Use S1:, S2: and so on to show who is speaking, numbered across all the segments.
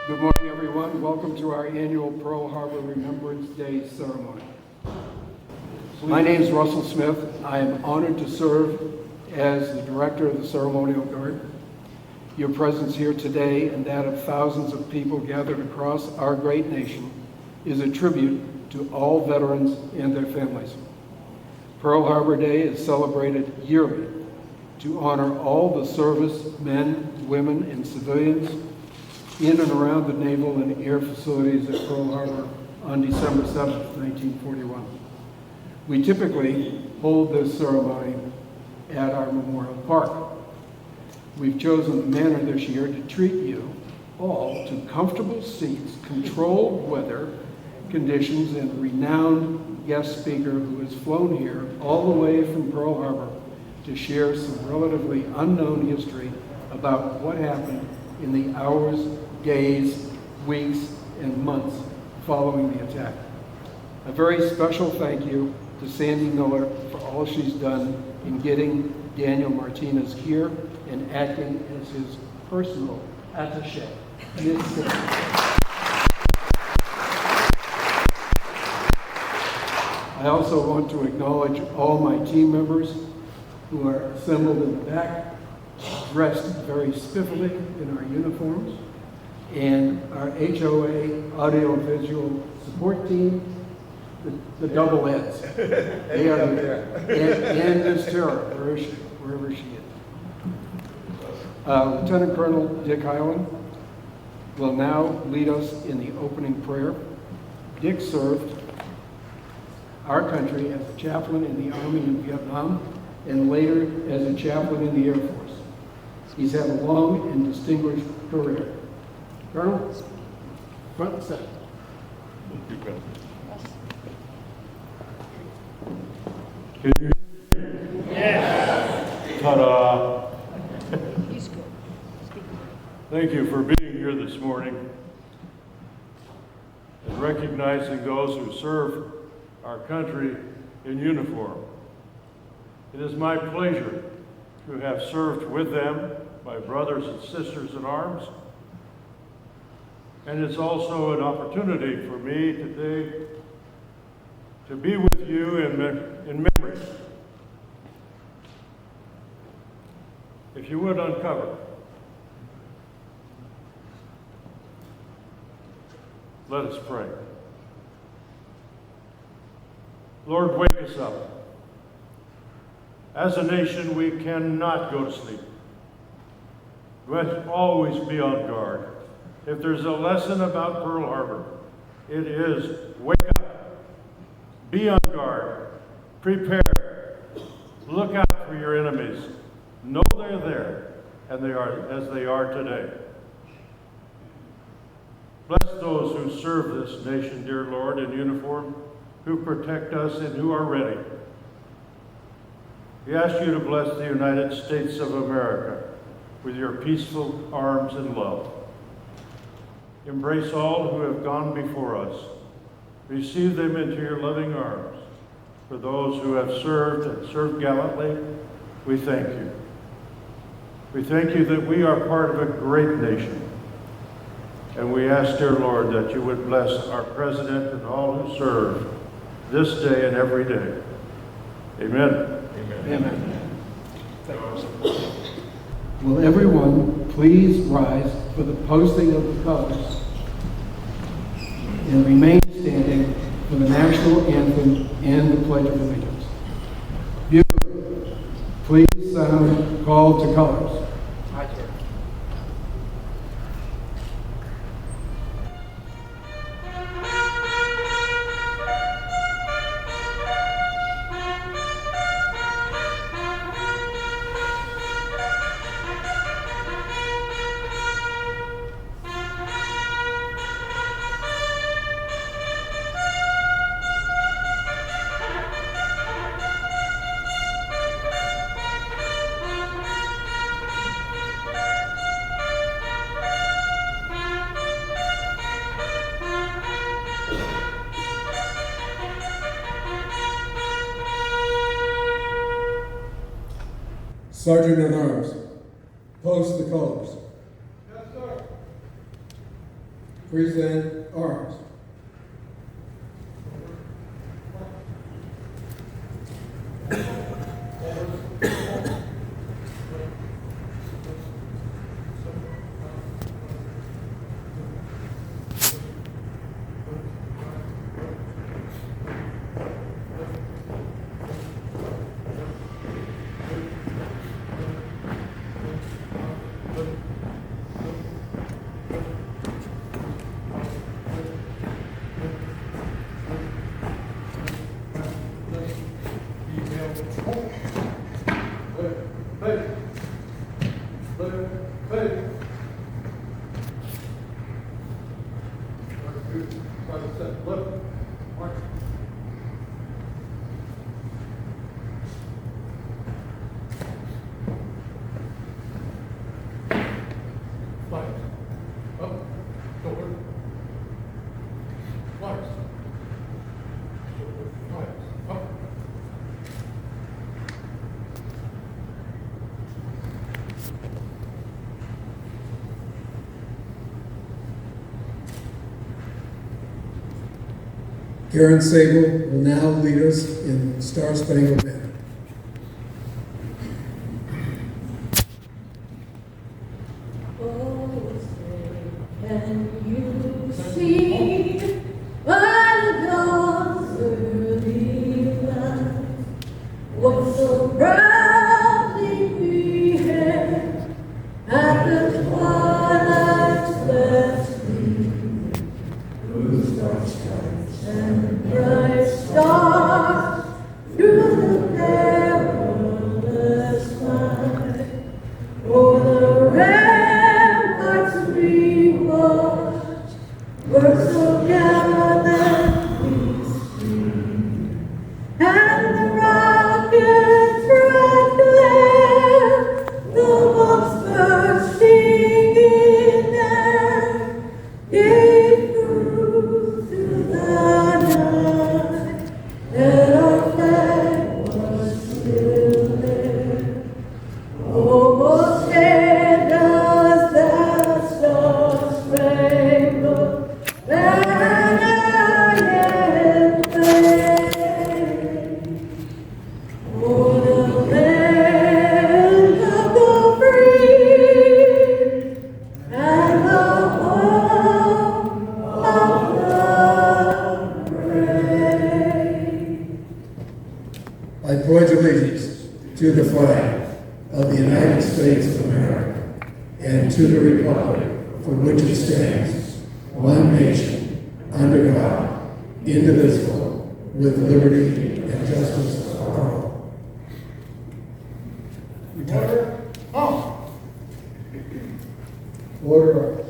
S1: Good morning, everyone. Welcome to our annual Pearl Harbor Remembrance Day ceremony. My name is Russell Smith. I am honored to serve as the director of the Ceremonial Guard. Your presence here today and that of thousands of people gathered across our great nation is a tribute to all veterans and their families. Pearl Harbor Day is celebrated yearly to honor all the service men, women, and civilians in and around the naval and air facilities at Pearl Harbor on December 7th, 1941. We typically hold this ceremony at our Memorial Park. We've chosen the manner this year to treat you all to comfortable seats, controlled weather conditions, and a renowned guest speaker who has flown here all the way from Pearl Harbor to share some relatively unknown history about what happened in the hours, days, weeks, and months following the attack. A very special thank you to Sandy Miller for all she's done in getting Daniel Martinez here and acting as his personal attaché. I also want to acknowledge all my team members who are assembled in the back, dressed very spiffily in our uniforms, and our HOA audio-visual support team, the double Eds. They are there. And Ms. Tara, wherever she is. Lieutenant Colonel Dick Hyland will now lead us in the opening prayer. Dick served our country as a chaplain in the Army in Vietnam and later as a chaplain in the Air Force. He's had a long and distinguished career. Colonel, front and center.
S2: Thank you, Colonel. Yes. Ta-da. Thank you for being here this morning and recognizing those who serve our country in uniform. It is my pleasure to have served with them, my brothers and sisters in arms, and it's also an opportunity for me today to be with you in memory. If you would uncover. Let us pray. Lord, wake us up. As a nation, we cannot go to sleep. We must always be on guard. If there's a lesson about Pearl Harbor, it is wake up, be on guard, prepare, look out for your enemies. Know they're there, and they are as they are today. Bless those who serve this nation, dear Lord, in uniform, who protect us and who are ready. We ask you to bless the United States of America with your peaceful arms and love. Embrace all who have gone before us. Receive them into your loving arms. For those who have served and served gallantly, we thank you. We thank you that we are part of a great nation. And we ask, dear Lord, that you would bless our president and all who serve this day and every day. Amen.
S1: Amen. Thank you. Will everyone please rise for the posting of the colors and remain standing for the national anthem and the Pledge of Allegiance. Bugle, please sound call to colors.
S3: Sergeant at Arms, post the colors.
S1: Yes, sir.
S3: Present arms. Karen Sable will now lead us in Star Spangled Banner. I pledge allegiance to the flag of the United States of America and to the republic for which it stands, one nation, under God, indivisible, with liberty and justice for all. Retire. Order.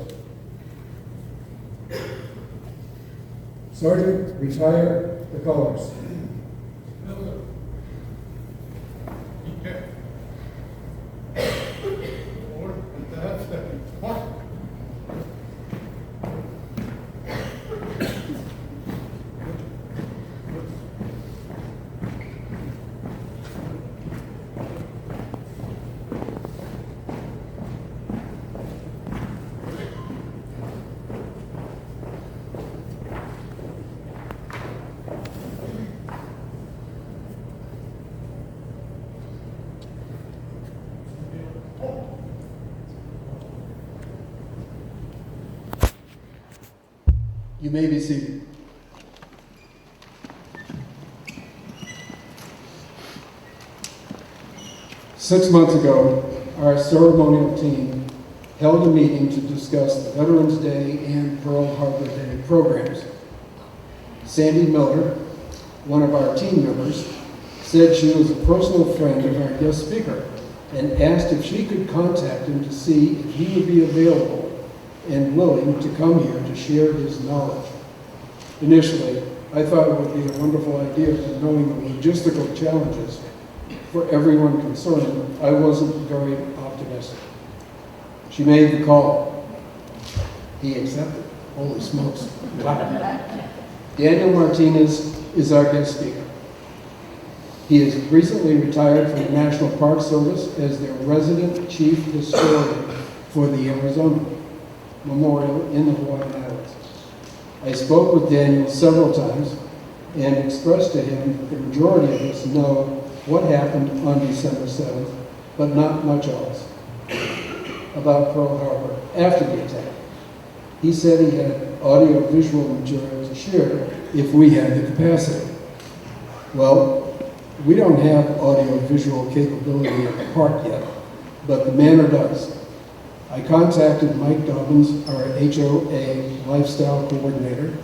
S3: Sergeant, retire the colors. You may be seated. Six months ago, our ceremonial team held a meeting to discuss the Veterans Day and Pearl Harbor Day programs. Sandy Miller, one of our team members, said she was a personal friend of our guest speaker and asked if she could contact him to see if he would be available and willing to come here to share his knowledge. Initially, I thought it would be a wonderful idea, but knowing the logistical challenges for everyone concerned, I wasn't very optimistic. She made the call. He accepted. Holy smokes. Daniel Martinez is our guest speaker. He has recently retired from the National Park Service as their resident chief historian for the Arizona Memorial in the Hawaiian Islands. I spoke with Daniel several times and expressed to him that the majority of us know what happened on December 7th, but not much else about Pearl Harbor after the attack. He said he had audio-visual material to share if we had the capacity. Well, we don't have audio-visual capability at the park yet, but the manor does. I contacted Mike Dobbins, our HOA lifestyle coordinator,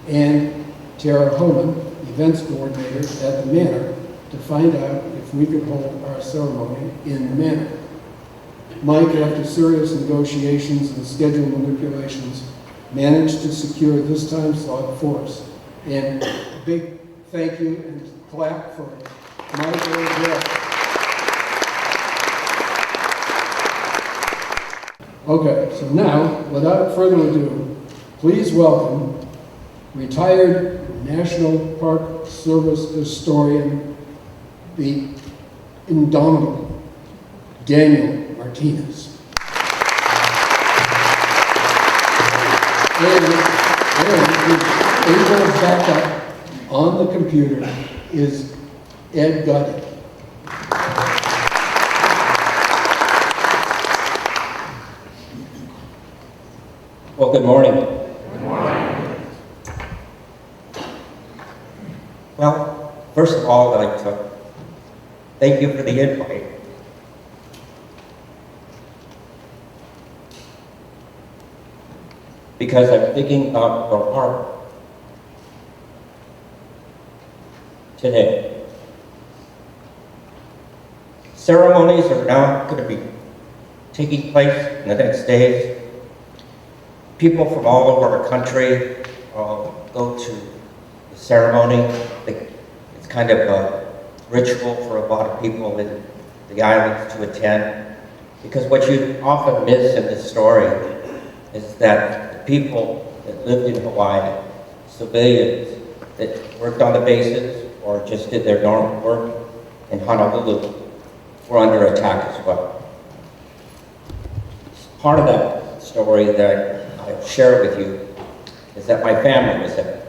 S3: and Tara Homan, events coordinator at the manor, to find out if we could hold our ceremony in the manor. Mike, after serious negotiations and schedule manipulations, managed to secure this time slot for us. And a big thank you and clap for Mike as well. Okay, so now, without further ado, please welcome retired National Park Service historian, the indomitable Daniel Martinez. And his able backup on the computer is Ed Gutty.
S4: Well, good morning. Good morning. Well, first of all, I'd like to thank you for the invite. Because I'm thinking about Pearl Harbor today. Ceremonies are now going to be taking place in the next days. People from all over our country go to the ceremony. It's kind of a ritual for a lot of people in the islands to attend. Because what you often miss in this story is that the people that lived in Hawaii, civilians that worked on the bases or just did their normal work in Honolulu, were under attack as well. Part of that story that I'll share with you is that my family was there.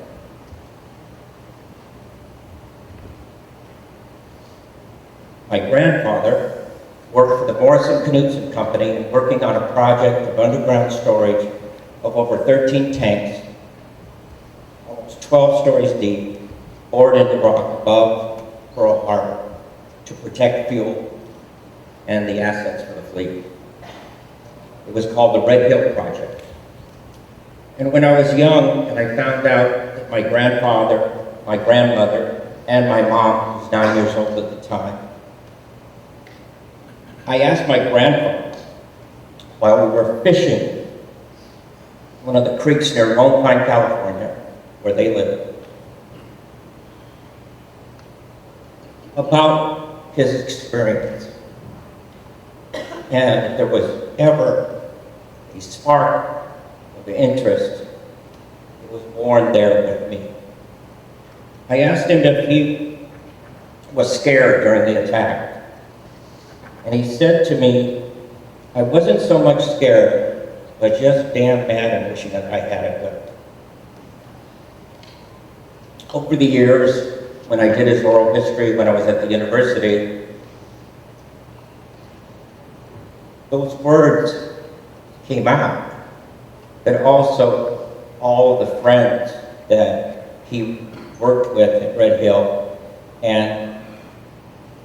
S4: My grandfather worked for the Morrison Knudsen Company, working on a project of underground storage of over 13 tanks, almost 12 stories deep, bored into rock above Pearl Harbor to protect fuel and the assets for the fleet. It was called the Red Hill Project. And when I was young and I found out that my grandfather, my grandmother, and my mom, who was 9 years old at the time, I asked my grandfather, while we were fishing one of the creeks near Lone Pine, California, where they live, about his experience. And if there was ever a spark of interest, it was born there with me. I asked him if he was scared during the attack. And he said to me, I wasn't so much scared, but just damn mad and wishing that I had a gun. Over the years, when I did his oral history when I was at the university, those words came out, but also all of the friends that he worked with at Red Hill, and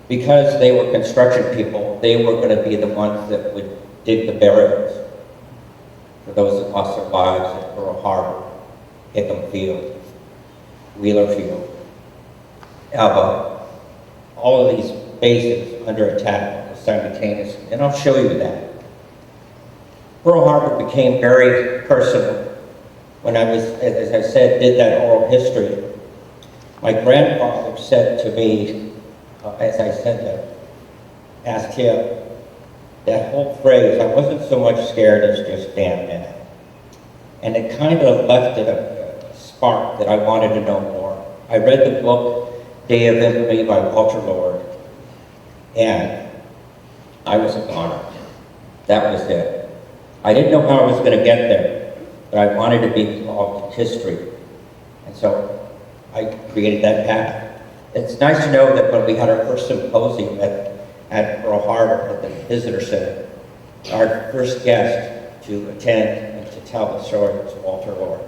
S4: because they were construction people, they were going to be the ones that would dig the burials for those that lost their lives at Pearl Harbor, Hickam Field, Wheeler Field, Elba, all of these bases under attack simultaneously, and I'll show you that. Pearl Harbor became very personal when I was, as I said, did that oral history. My grandfather said to me, as I said that, asked him, that whole phrase, I wasn't so much scared as just damn mad. And it kind of left a spark that I wanted to know more. I read the book, Day of Infamy by Walter Lord, and I was a goner. That was it. I didn't know how I was going to get there, but I wanted to be involved in history And so I created that path. It's nice to know that when we had our first symposium at Pearl Harbor at the Visitor Center, our first guest to attend and to tell the story was Walter Lord.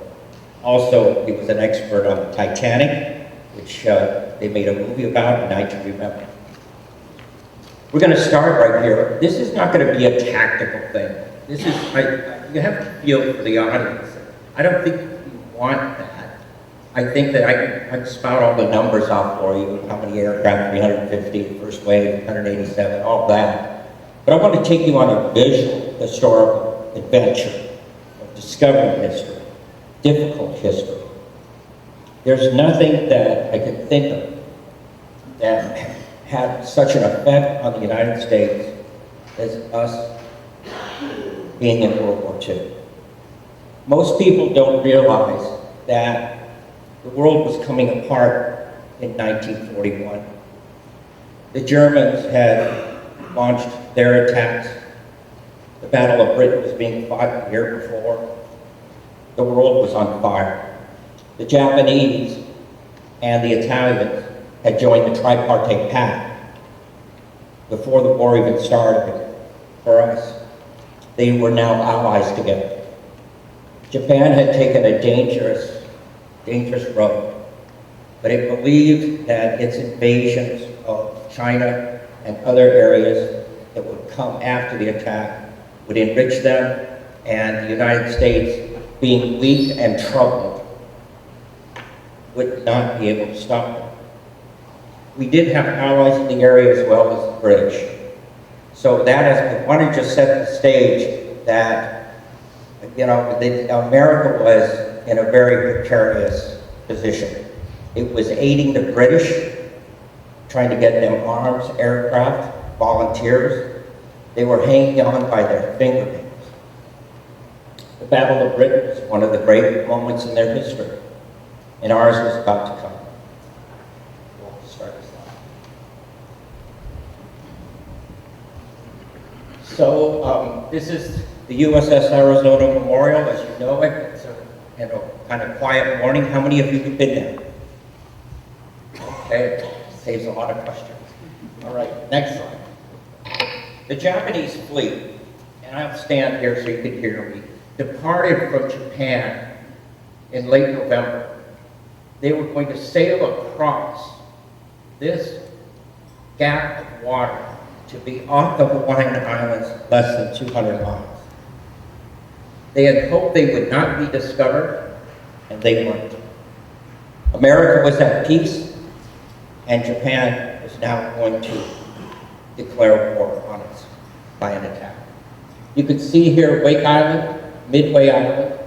S4: Also, he was an expert on the Titanic, which they made a movie about, A Night to Remember. We're going to start right here. This is not going to be a tactical thing. This is, you have to feel for the audience. I don't think you want that. I think that I can spout all the numbers off for you, how many aircraft, 350, the first wave, 187, all that. But I want to take you on a visual, historical adventure of discovering history, difficult history. There's nothing that I can think of that had such an effect on the United States as us being in World War II. Most people don't realize that the world was coming apart in 1941. The Germans had launched their attacks. The Battle of Britain was being fought the year before. The world was on fire. The Japanese and the Italians had joined the Tripartite Pact before the war even started for us. They were now allies together. Japan had taken a dangerous road, but it believed that its invasions of China and other areas that would come after the attack would enrich them, and the United States, being weak and troubled, would not be able to stop them. We did have allies in the area as well as the British. So that is, I wanted to set the stage that, you know, America was in a very precarious position. It was aiding the British, trying to get them arms, aircraft, volunteers. They were hanging on by their fingernails. The Battle of Britain was one of the great moments in their history, and ours was about to come. We'll start this line. So this is the USS Arizona Memorial, as you know it. It's a kind of quiet morning. How many of you have been there? Okay, saves a lot of questions. All right, next slide. The Japanese fleet, and I'll stand here so you can hear me, departed from Japan in late November. They were going to sail across this gap of water to be off the Hawaiian Islands less than 200 miles. They had hoped they would not be discovered, and they weren't. America was at peace, and Japan was now going to declare war on us by an attack. You can see here Wake Island, Midway Island,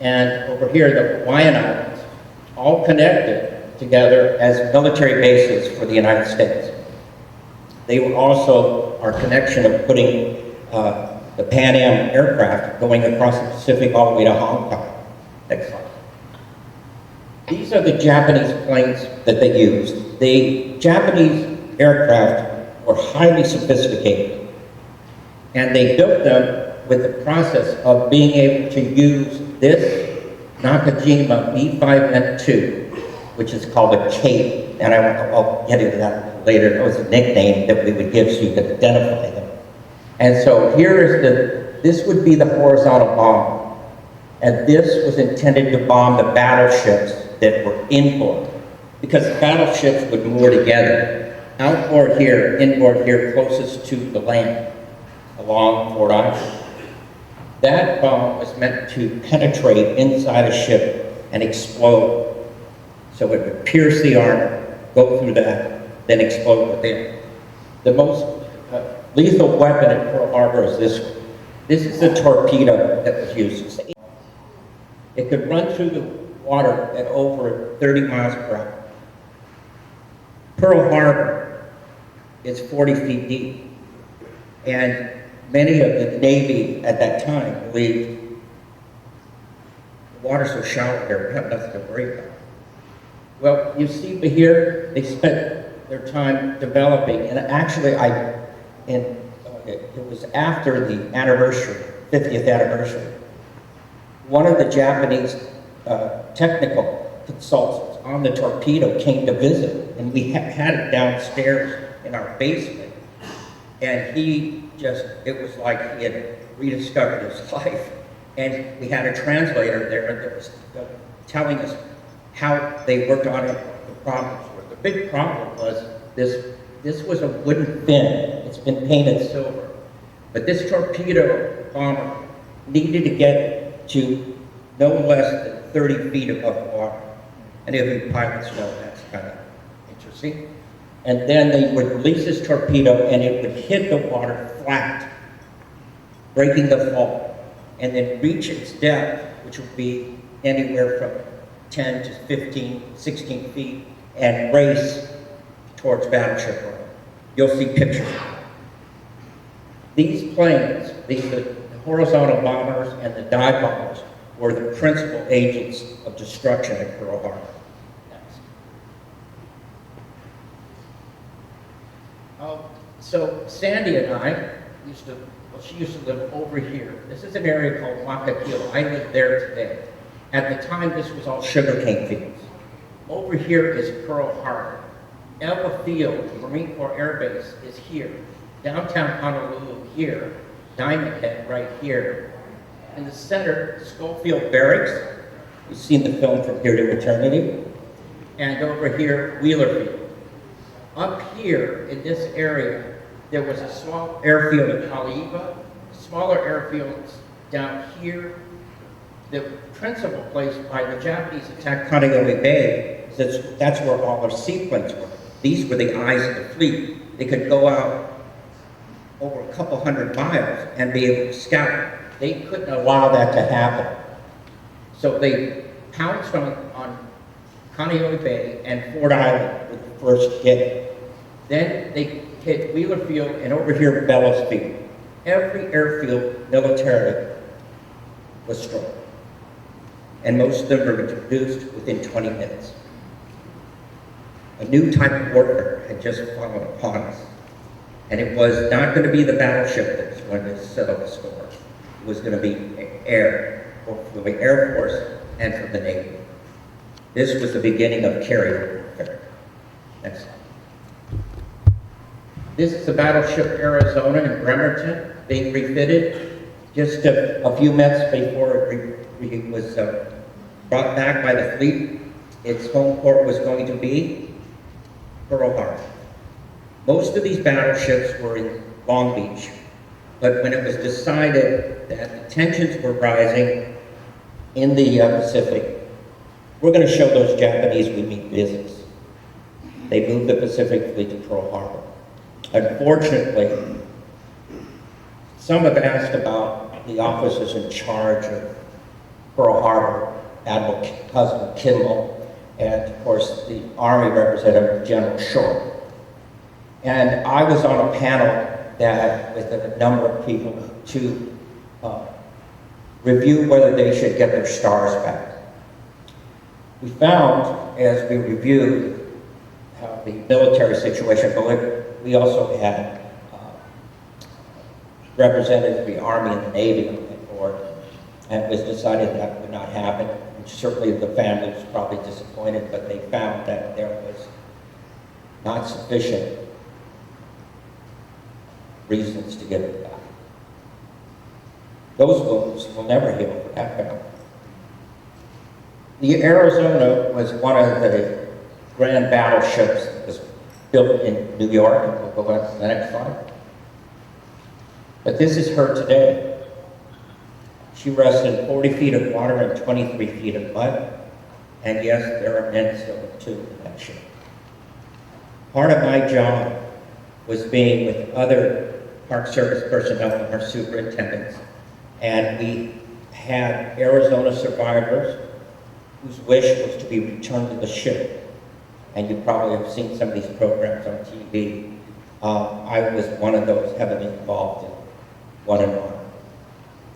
S4: and over here the Hawaiian Islands, all connected together as military bases for the United States. They were also our connection of putting the Pan Am aircraft going across the Pacific all the way to Hong Kong. Next slide. These are the Japanese planes that they used. The Japanese aircraft were highly sophisticated, and they built them with the process of being able to use this Nakajima B5N2, which is called a cape, and I'll get into that later. That was a nickname that we would give so you could identify them. And so here is this would be the horizontal bomb, and this was intended to bomb the battleships that were inboard, because the battleships would moor together, outboard here, inboard here, closest to the land, along Fort Island. That bomb was meant to penetrate inside a ship and explode. So it would pierce the armor, go through that, then explode within. The most lethal weapon at Pearl Harbor is this one. This is the torpedo that was used. It could run through the water at over 30 miles per hour. Pearl Harbor is 40 feet deep, and many of the Navy at that time believed the water's so shallow here, we have nothing to worry about. Well, you see here, they spent their time developing, and actually it was after the anniversary, 50th anniversary. One of the Japanese technical consultants on the torpedo came to visit, and we had it downstairs in our basement. And it was like he had rediscovered his life. And we had a translator there that was telling us how they worked on it, what the problems were. The big problem was this was a wooden fin. It's been painted silver. But this torpedo bomber needed to get to no less than 30 feet above water. And if you pilots know, that's kind of interesting. And then they would release this torpedo and it would hit the water flat, breaking the fall, and then reach its depth, which would be anywhere from 10 to 15, 16 feet, and race towards battleship run. You'll see pictures. These planes, the horizontal bombers and the dive bombers, were the principal agents of destruction at Pearl Harbor. So Sandy and I she used to live over here. This is an area called Wakakil. I live there today. At the time, this was all sugarcane fields. Over here is Pearl Harbor. Eva Field, Marine Corps Air Base, is here. Downtown Honolulu here. Diamond Head right here. In the center, Schofield Barracks. You've seen the film From Here to Eternity. And over here, Wheeler Field. Up here in this area, there was a small airfield in Haleiwa, smaller airfields down here. The principal place by the Japanese attacked Kaneohe Bay, that's where all our seaplanes were. These were the eyes of the fleet. They could go out over a couple hundred miles and be able to scout. They couldn't allow that to happen. So they pounced on Kaneohe Bay and Fort Island with the first hit. Then they hit Wheeler Field and over here Bellows Field. Every airfield militarily was destroyed. And most of them were reduced within 20 minutes. A new type of warfare had just fallen upon us. And it was not going to be the battleship that was going to settle the score. It was going to be air, from the Air Force and from the Navy. This was the beginning of carrier warfare. Next slide. This is the battleship Arizona in Bremerton being refitted just a few months before it was brought back by the fleet. Its home port was going to be Pearl Harbor. Most of these battleships were in Long Beach, but when it was decided that the tensions were rising in the Pacific, we're going to show those Japanese we mean business. They moved the Pacific Fleet to Pearl Harbor. Unfortunately, some have asked about the officers in charge of Pearl Harbor, Admiral Husband Kimball, and of course the Army representative, General Short. And I was on a panel that with a number of people to review whether they should get their stars back. We found, as we reviewed the military situation, but we also had representatives of the Army and the Navy on board, and it was decided that would not happen. And certainly the family was probably disappointed, but they found that there was not sufficient reasons to get it back. Those wounds will never heal for that family. The Arizona was one of the grand battleships that was built in New York. We'll go back to the next slide. But this is her today. She rests in 40 feet of water and 23 feet of mud. And yes, there are men still entombed in that ship. Part of my job was being with other Park Service personnel and our superintendents. And we had Arizona survivors whose wish was to be returned to the ship. And you probably have seen some of these programs on TV. I was one of those heavily involved in one and one.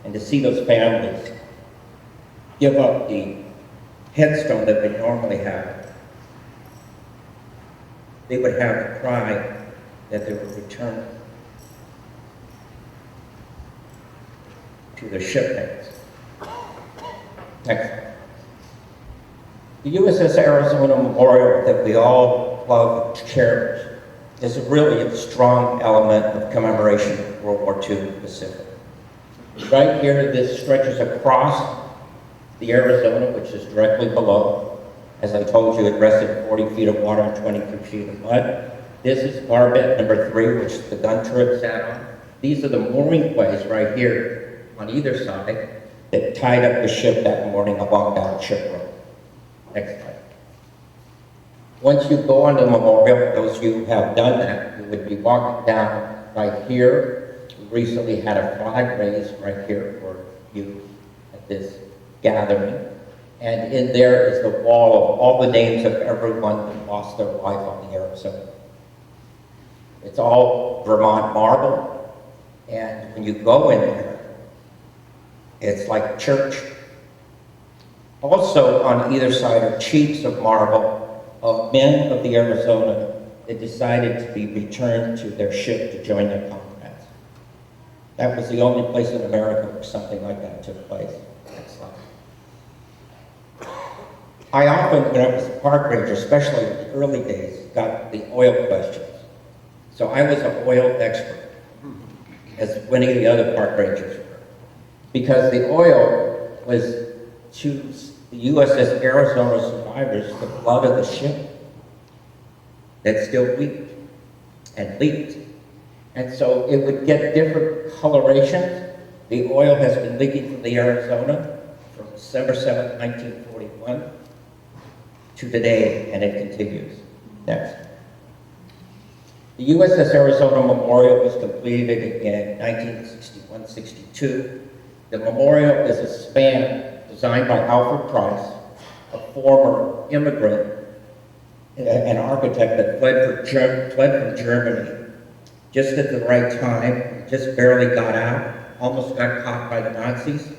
S4: And to see those families give up the headstone that they normally have, they would have the pride that they would return to their shipmates. Next. The USS Arizona Memorial that we all love and cherish is really a strong element of commemoration of World War II Pacific. Right here, this stretches across the Arizona, which is directly below. As I told you, it rested 40 feet of water and 23 feet of mud. This is barbette number 3, which the gun turret sat on. These are the mooring quays right here on either side that tied up the ship that morning along Battleship Road. Next slide. Once you go on the memorial, those of you who have done that, you would be walking down right here. We recently had a flag raised right here for you at this gathering. And in there is the wall of all the names of everyone who lost their life on the Arizona. It's all Vermont marble. And when you go in there, it's like church. Also on either side are chiefs of marble of men of the Arizona that decided to be returned to their ship to join their comrades. That was the only place in America where something like that took place. Next slide. I often, when I was a park ranger, especially in the early days, got the oil questions. So I was an oil expert, as many of the other park rangers were, because the oil was to the USS Arizona survivors the blood of the ship that still leaked and leaked. And so it would get different colorations. The oil has been leaking from the Arizona from December 7th, 1941 to today, and it continues. Next. The USS Arizona Memorial was completed in 1961-62. The memorial is a span designed by Alfred Price, a former immigrant, an architect that fled from Germany just at the right time, just barely got out, almost got caught by the Nazis.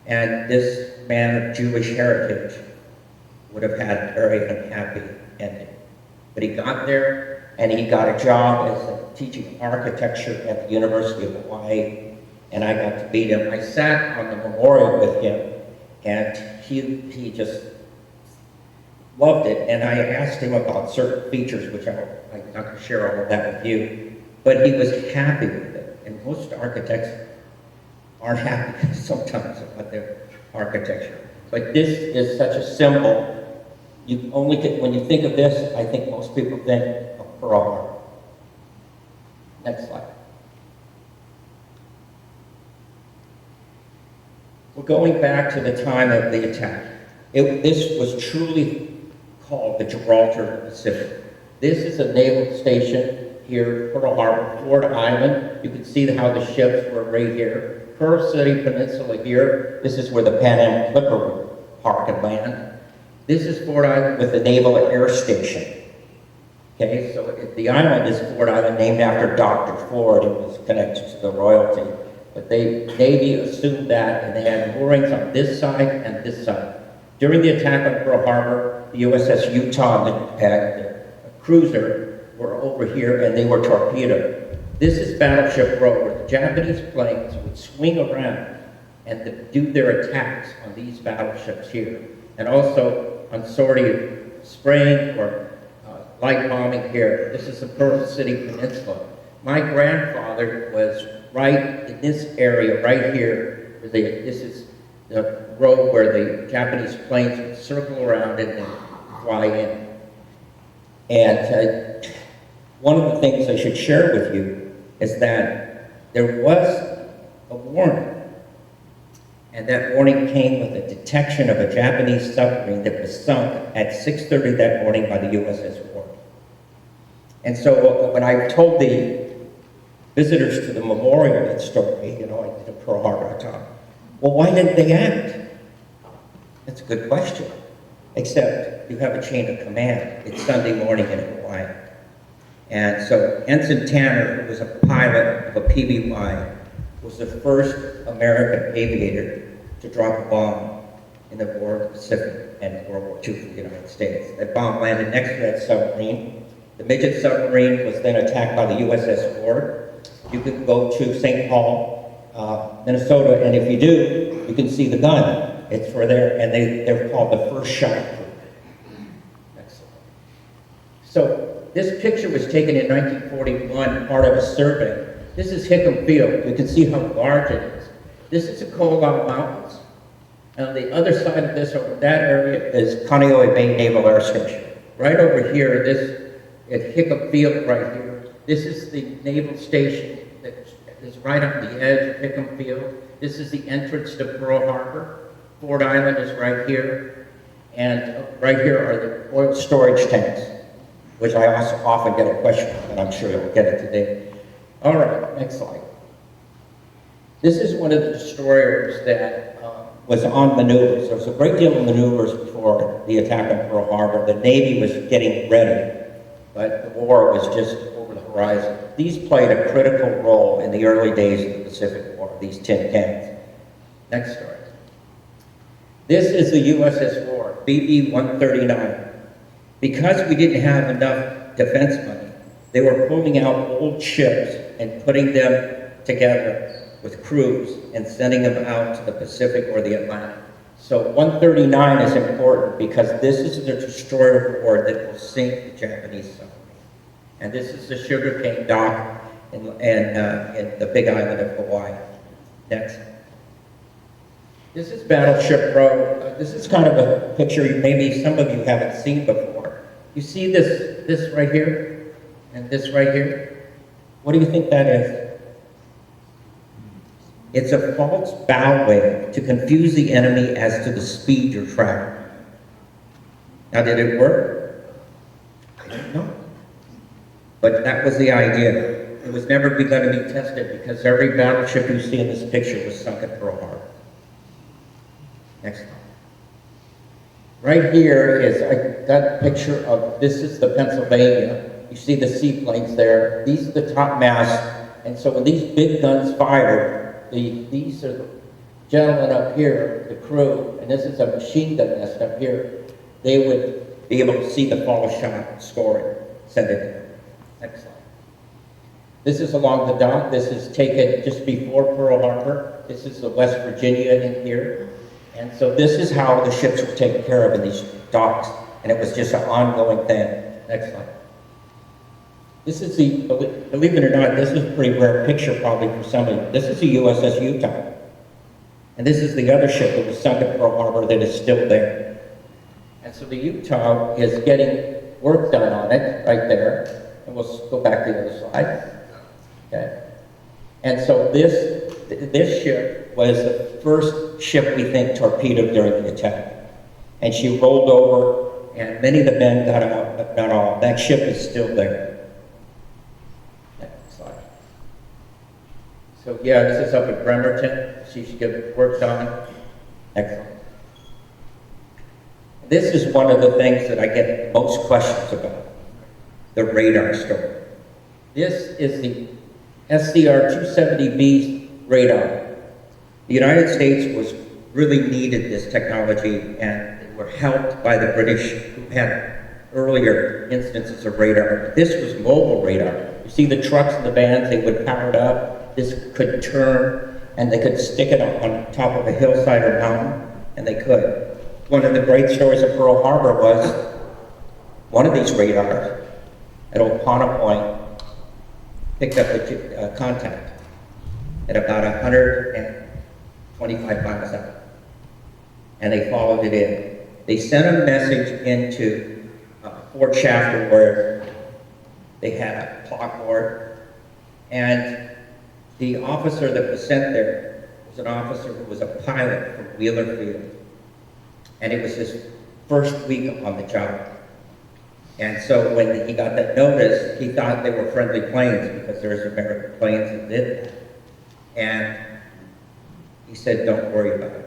S4: And this man of Jewish heritage would have had a very unhappy ending. But he got there, and he got a job as teaching architecture at the University of Hawaii, and I got to meet him. I sat on the memorial with him, and he just loved it. And I asked him about certain features, which I'm not going to share all of that with you, but he was happy with it. And most architects aren't happy sometimes about their architecture. But this is such a symbol. You only get, when you think of this, I think most people think of Pearl Harbor. Next slide. We're going back to the time of the attack. This was truly called the Gibraltar Pacific. This is a naval station here, Pearl Harbor, Ford Island. You can see how the ships were right here. Pearl City Peninsula here. This is where the Pan Am Clipper would park and land. This is Ford Island with the Naval Air Station. Okay, so the island is Ford Island, named after Dr. Ford. It was connected to the royalty. But the Navy assumed that, and they had moorings on this side and this side. During the attack on Pearl Harbor, the USS Utah and the cruiser were over here, and they were torpedoed. This is Battleship Road, where the Japanese planes would swing around and do their attacks on these battleships here. And also on sortie spraying or light bombing here. This is the Pearl City Peninsula. My grandfather was right in this area, right here. This is the road where the Japanese planes would circle around and then fly in. And one of the things I should share with you is that there was a warning. And that warning came with the detection of a Japanese submarine that was sunk at 6:30 that morning by the USS Ward. And so when I told the visitors to the memorial that story, you know, I did a Pearl Harbor, I thought, well, why didn't they act? That's a good question. Except you have a chain of command. It's Sunday morning in Hawaii. And so Ensign Tanner, who was a pilot of a PBY, was the first American aviator to drop a bomb in the War of the Pacific and World War II for the United States. That bomb landed next to that submarine. The midget submarine was then attacked by the USS Ward. You could go to St. Paul, Minnesota, and if you do, you can see the gun. It's for there, and they're called the first shot crew. So this picture was taken in 1941, part of a survey. This is Hickam Field. You can see how large it is. This is the Colorado Mountains. And on the other side of this, over that area, is Kaneohe Bay Naval Air Station. Right over here, this at Hickam Field right here. This is the naval station that is right on the edge of Hickam Field. This is the entrance to Pearl Harbor. Ford Island is right here. And right here are the oil storage tanks, which I also often get a question on, and I'm sure you'll get it today. All right, next slide. This is one of the destroyers that was on maneuvers. There was a great deal of maneuvers before the attack on Pearl Harbor. The Navy was getting ready, but the war was just over the horizon. These played a critical role in the early days of the Pacific War, these tin cans. Next story. This is the USS War, BB-139. Because we didn't have enough defense money, they were pulling out old ships and putting them together with crews and sending them out to the Pacific or the Atlantic. So 139 is important because this is the destroyer board that will sink the Japanese submarine. And this is the sugarcane dock in the big island of Hawaii. Next. This is Battleship Row. This is kind of a picture maybe some of you haven't seen before. You see this right here and this right here? What do you think that is? It's a false bow wave to confuse the enemy as to the speed you're traveling. Now, did it work? I don't know. But that was the idea. It was never going to be tested because every battleship you see in this picture was sunk at Pearl Harbor. Next slide. Right here is, I got a picture of, this is the Pennsylvania. You see the seaplanes there. These are the top masts. And so when these big guns fired, these are the gentlemen up here, the crew, and this is a machine gun nest up here. They would be able to see the fall shot, score it, send it in. Next slide. This is along the dock. This is taken just before Pearl Harbor. This is the West Virginia in here. And so this is how the ships were taken care of in these docks, and it was just an ongoing thing. Next slide. This is the, believe it or not, this is a pretty rare picture probably for somebody. This is the USS Utah. And this is the other ship that was sunk at Pearl Harbor that is still there. And so the Utah is getting work done on it right there. And we'll go back to the other slide. Okay. And so this ship was the first ship we think torpedoed during the attack. And she rolled over, and many of the men got out, but not all. That ship is still there. Next slide. So yeah, this is up at Bremerton. She's getting worked on. Excellent. This is one of the things that I get most questions about, the radar story. This is the SCR-270B radar. The United States was really needed this technology, and they were helped by the British, who had earlier instances of radar. This was mobile radar. You see the trucks and the vans, they would power it up. This could turn, and they could stick it on top of a hillside or mountain, and they could. One of the great stories of Pearl Harbor was one of these radars at Opana Point picked up the contact at about 125 miles out, and they followed it in. They sent a message into Fort Shafter where they had a clock board, and the officer that was sent there was an officer who was a pilot from Wheeler Field, and it was his first week on the job. And so when he got that notice, he thought they were friendly planes because there's American planes that did that. And he said, don't worry about it.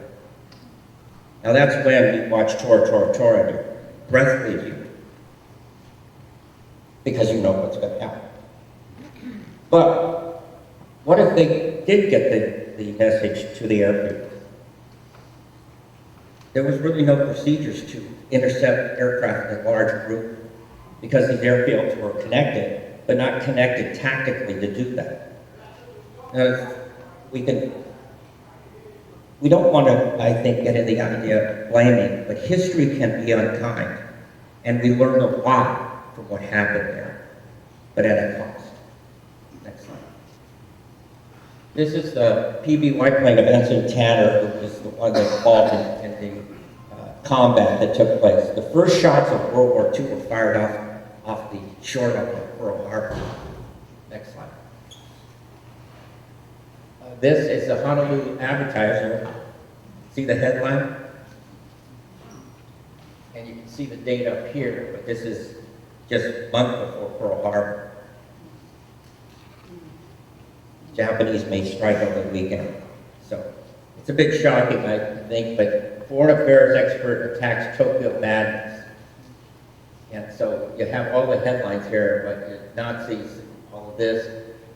S4: Now that's when you watch Tora, Tora, Tora, and your breath leaves you, because you know what's going to happen. But what if they did get the message to the airfield? There was really no procedures to intercept aircraft in a large group, because these airfields were connected, but not connected tactically to do that. Now, we don't want to, I think, get in the idea of blaming, but history can be unkind, and we learn the why from what happened there, but at a cost. Next slide. This is the PBY plane of Ensign Tanner, who was the one that involved in the combat that took place. The first shots of World War II were fired off the shore of Pearl Harbor. Next slide. This is the Honolulu Advertiser. See the headline? And you can see the date up here, but this is just a month before Pearl Harbor. Japanese may strike over the weekend. So it's a bit shocking, I think, but foreign affairs expert attacks Tokyo madness. And so you have all the headlines here, but Nazis, all of this.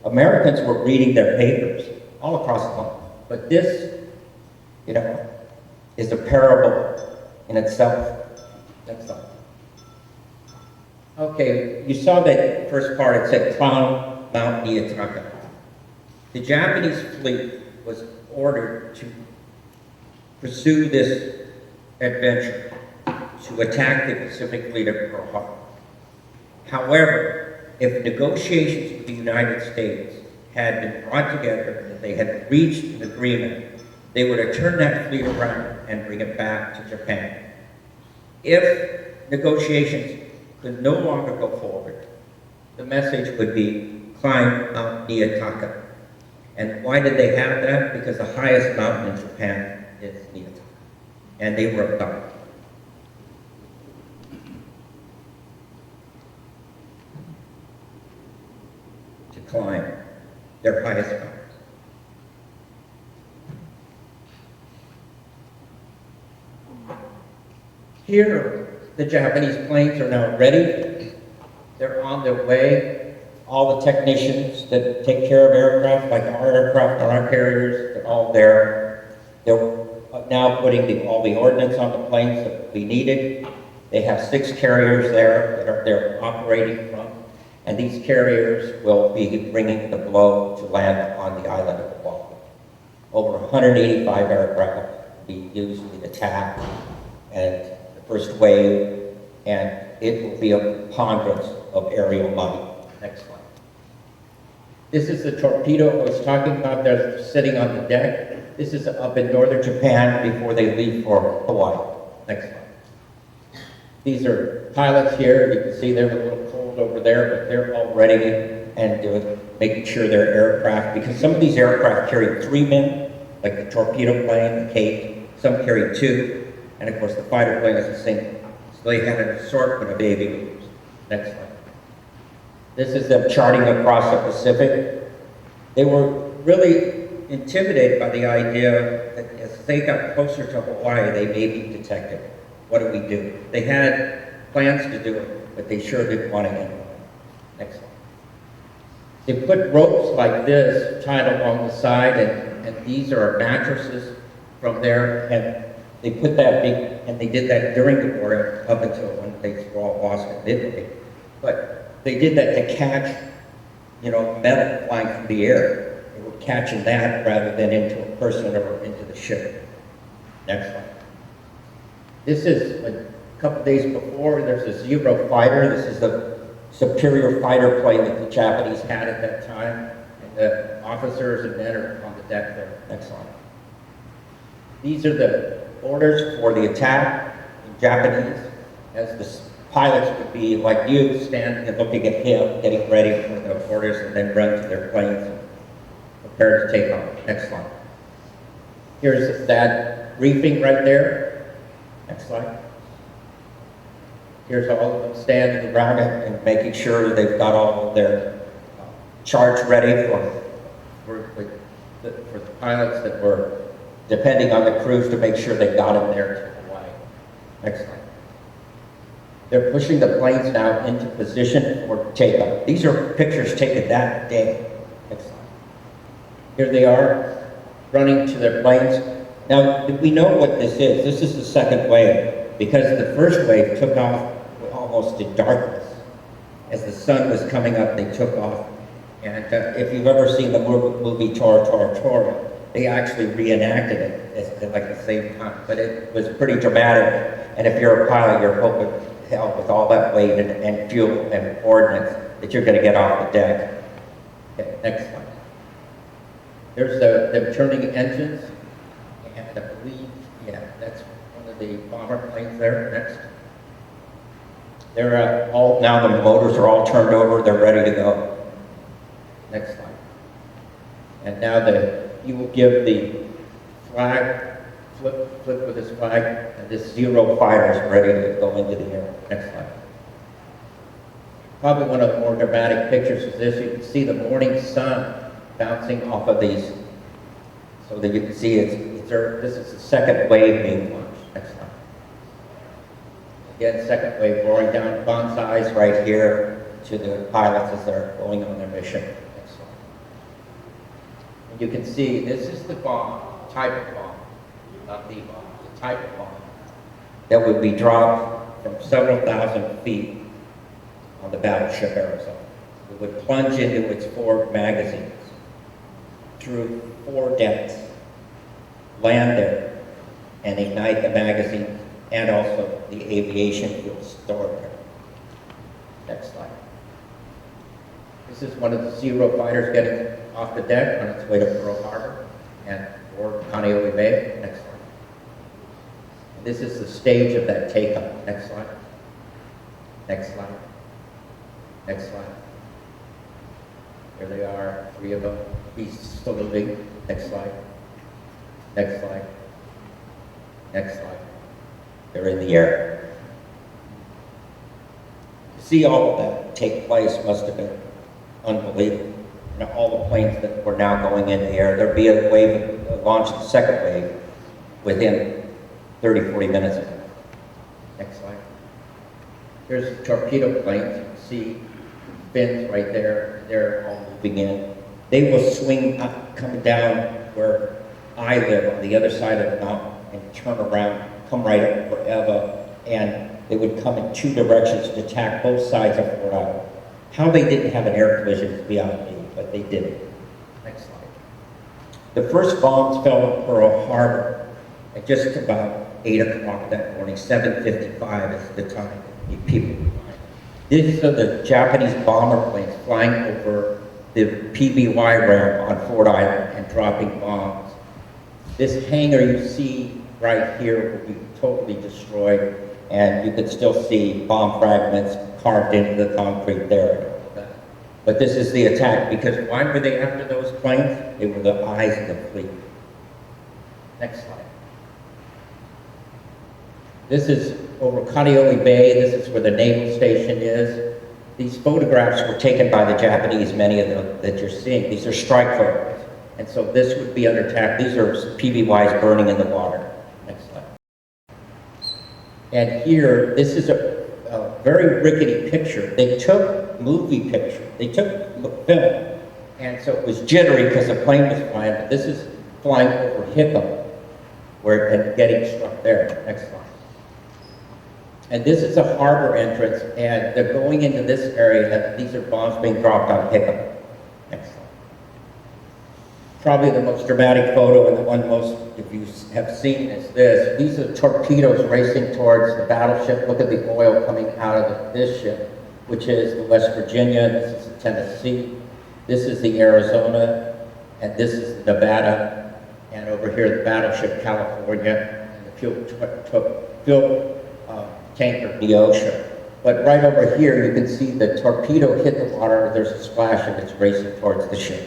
S4: Americans were reading their papers all across the world. But this, you know, is a parable in itself. Next slide. Okay, you saw that first part, it said Clown Mount Niitaka. The Japanese fleet was ordered to pursue this adventure, to attack the Pacific Fleet at Pearl Harbor. However, if negotiations with the United States had been brought together, if they had reached an agreement, they would have turned that fleet around and bring it back to Japan. If negotiations could no longer go forward, the message would be climb Mount Niitaka. And why did they have that? Because the highest mountain in Japan is Niitaka. And they were about to climb their highest mountain. Here, the Japanese planes are now ready. They're on their way. All the technicians that take care of aircraft, like our aircraft, our carriers, they're all there. They're now putting all the ordnance on the planes that we needed. They have 6 carriers there that they're operating from. And these carriers will be bringing the blow to land on the island of Oahu. Over 185 aircraft will be used in the attack and the first wave, and it will be a preponderance of aerial might. Next slide. This is the torpedo I was talking about. They're sitting on the deck. This is up in northern Japan before they leave for Hawaii. Next slide. These are pilots here. You can see they're a little cold over there, but they're all ready and making sure their aircraft, because some of these aircraft carry 3 men, like the torpedo plane, the Cape. Some carry 2, and of course the fighter plane is a single. So they had an assortment of aviators. Next slide. This is them charting across the Pacific. They were really intimidated by the idea that as they got closer to Hawaii, they may be detected. What do we do? They had plans to do it, but they sure didn't want to get it. Next slide. They put ropes like this tied along the side, and these are mattresses from there, and they put that big, and they did that during the war up until when they were all lost in Italy. But they did that to catch, you know, metal flying through the air. They were catching that rather than into a person or into the ship. Next slide. This is a couple days before. There's a Zero fighter. This is the superior fighter plane that the Japanese had at that time. And the officers and men are on the deck there. Next slide. These are the orders for the attack in Japanese, as the pilots would be like you, standing and looking at him, getting ready for the orders, and then run to their planes and prepare to take off. Next slide. Here's that briefing right there. Next slide. Here's all of them standing around and making sure they've got all of their charts ready for the pilots that were depending on the crews to make sure they got them there to Hawaii. Next slide. They're pushing the planes now into position for takeoff. These are pictures taken that day. Next slide. Here they are, running to their planes. Now, we know what this is. This is the second wave, because the first wave took off almost in darkness. As the sun was coming up, they took off. And if you've ever seen the movie Tora, Tora, Tora, they actually reenacted it at like the same time. But it was pretty dramatic. And if you're a pilot, you're hoping hell with all that weight and fuel and ordnance that you're going to get off the deck. Okay, next slide. There's them turning engines, and I believe, yeah, that's one of the bomber planes there. Next. They're all, now the motors are all turned over, they're ready to go. Next slide. And now you will give the flag, flip with this flag, and this Zero fighter is ready to go into the air. Next slide. Probably one of the more dramatic pictures is this. You can see the morning sun bouncing off of these, so that you can see this is the second wave being launched. Next slide. Again, second wave roaring down bonsais right here to the pilots as they're going on their mission. Next slide. And you can see this is the bomb, type of bomb, not the bomb, the type of bomb that would be dropped from several thousand feet on the battleship Arizona. It would plunge into its 4 magazines through 4 decks, land there, and ignite the magazine and also the aviation fuel stored there. Next slide. This is one of the Zero fighters getting off the deck on its way to Pearl Harbor and or Kaneohe Bay. Next slide. And this is the stage of that takeoff. Next slide. Next slide. Next slide. Here they are, 3 of them. He's saluting. Next slide. Next slide. Next slide. They're in the air. To see all of that take place must have been unbelievable. You know, all the planes that were now going in the air, there'd be a wave, launch the second wave within 30, 40 minutes of it. Next slide. Here's torpedo planes. You can see fins right there. They're all moving in. They will swing up, come down where I live on the other side of the mountain and turn around, come right up forever, and they would come in 2 directions to attack both sides of Fort Island. How they didn't have an air collision is beyond me, but they did it. Next slide. The first bombs fell on Pearl Harbor at just about 8 o'clock that morning, 7:55 is the time. People. These are the Japanese bomber planes flying over the PBY ramp on Fort Island and dropping bombs. This hangar you see right here will be totally destroyed, and you can still see bomb fragments carved into the concrete there. But this is the attack, because why were they after those planes? They were the eyes of the fleet. Next slide. This is over Kaneohe Bay. This is where the naval station is. These photographs were taken by the Japanese, many of them that you're seeing. These are strike photos. And so this would be under attack. These are PBYs burning in the water. Next slide. And here, this is a very rickety picture. They took movie picture. They took film. And so it was jittery because the plane was flying, but this is flying over Hickam, where and getting struck there. Next slide. And this is a harbor entrance, and they're going into this area. These are bombs being dropped on Hickam. Next slide. Probably the most dramatic photo, and the one most, if you have seen, is this. These are torpedoes racing towards the battleship. Look at the oil coming out of this ship, which is the West Virginia. This is the Tennessee. This is the Arizona, and this is the Nevada. And over here, the battleship California, and the fuel tanker in the ocean. But right over here, you can see the torpedo hit the water. There's a splash, and it's racing towards the ship.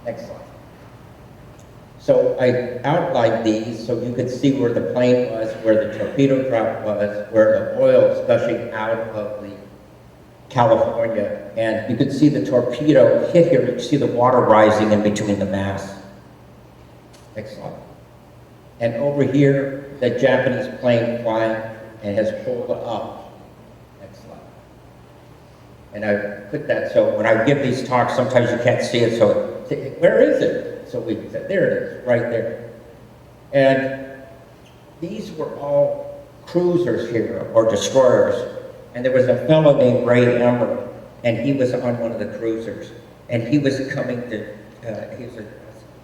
S4: Next slide. So I outlined these so you could see where the plane was, where the torpedo drop was, where the oil is gushing out of the California. And you could see the torpedo hit here. You can see the water rising in between the masts. Next slide. And over here, the Japanese plane flying and has pulled up. Next slide. And I put that so when I give these talks, sometimes you can't see it, so where is it? So we said, there it is, right there. And these were all cruisers here, or destroyers. And there was a fellow named Ray Emmer, and he was on one of the cruisers. And he was coming to, he was a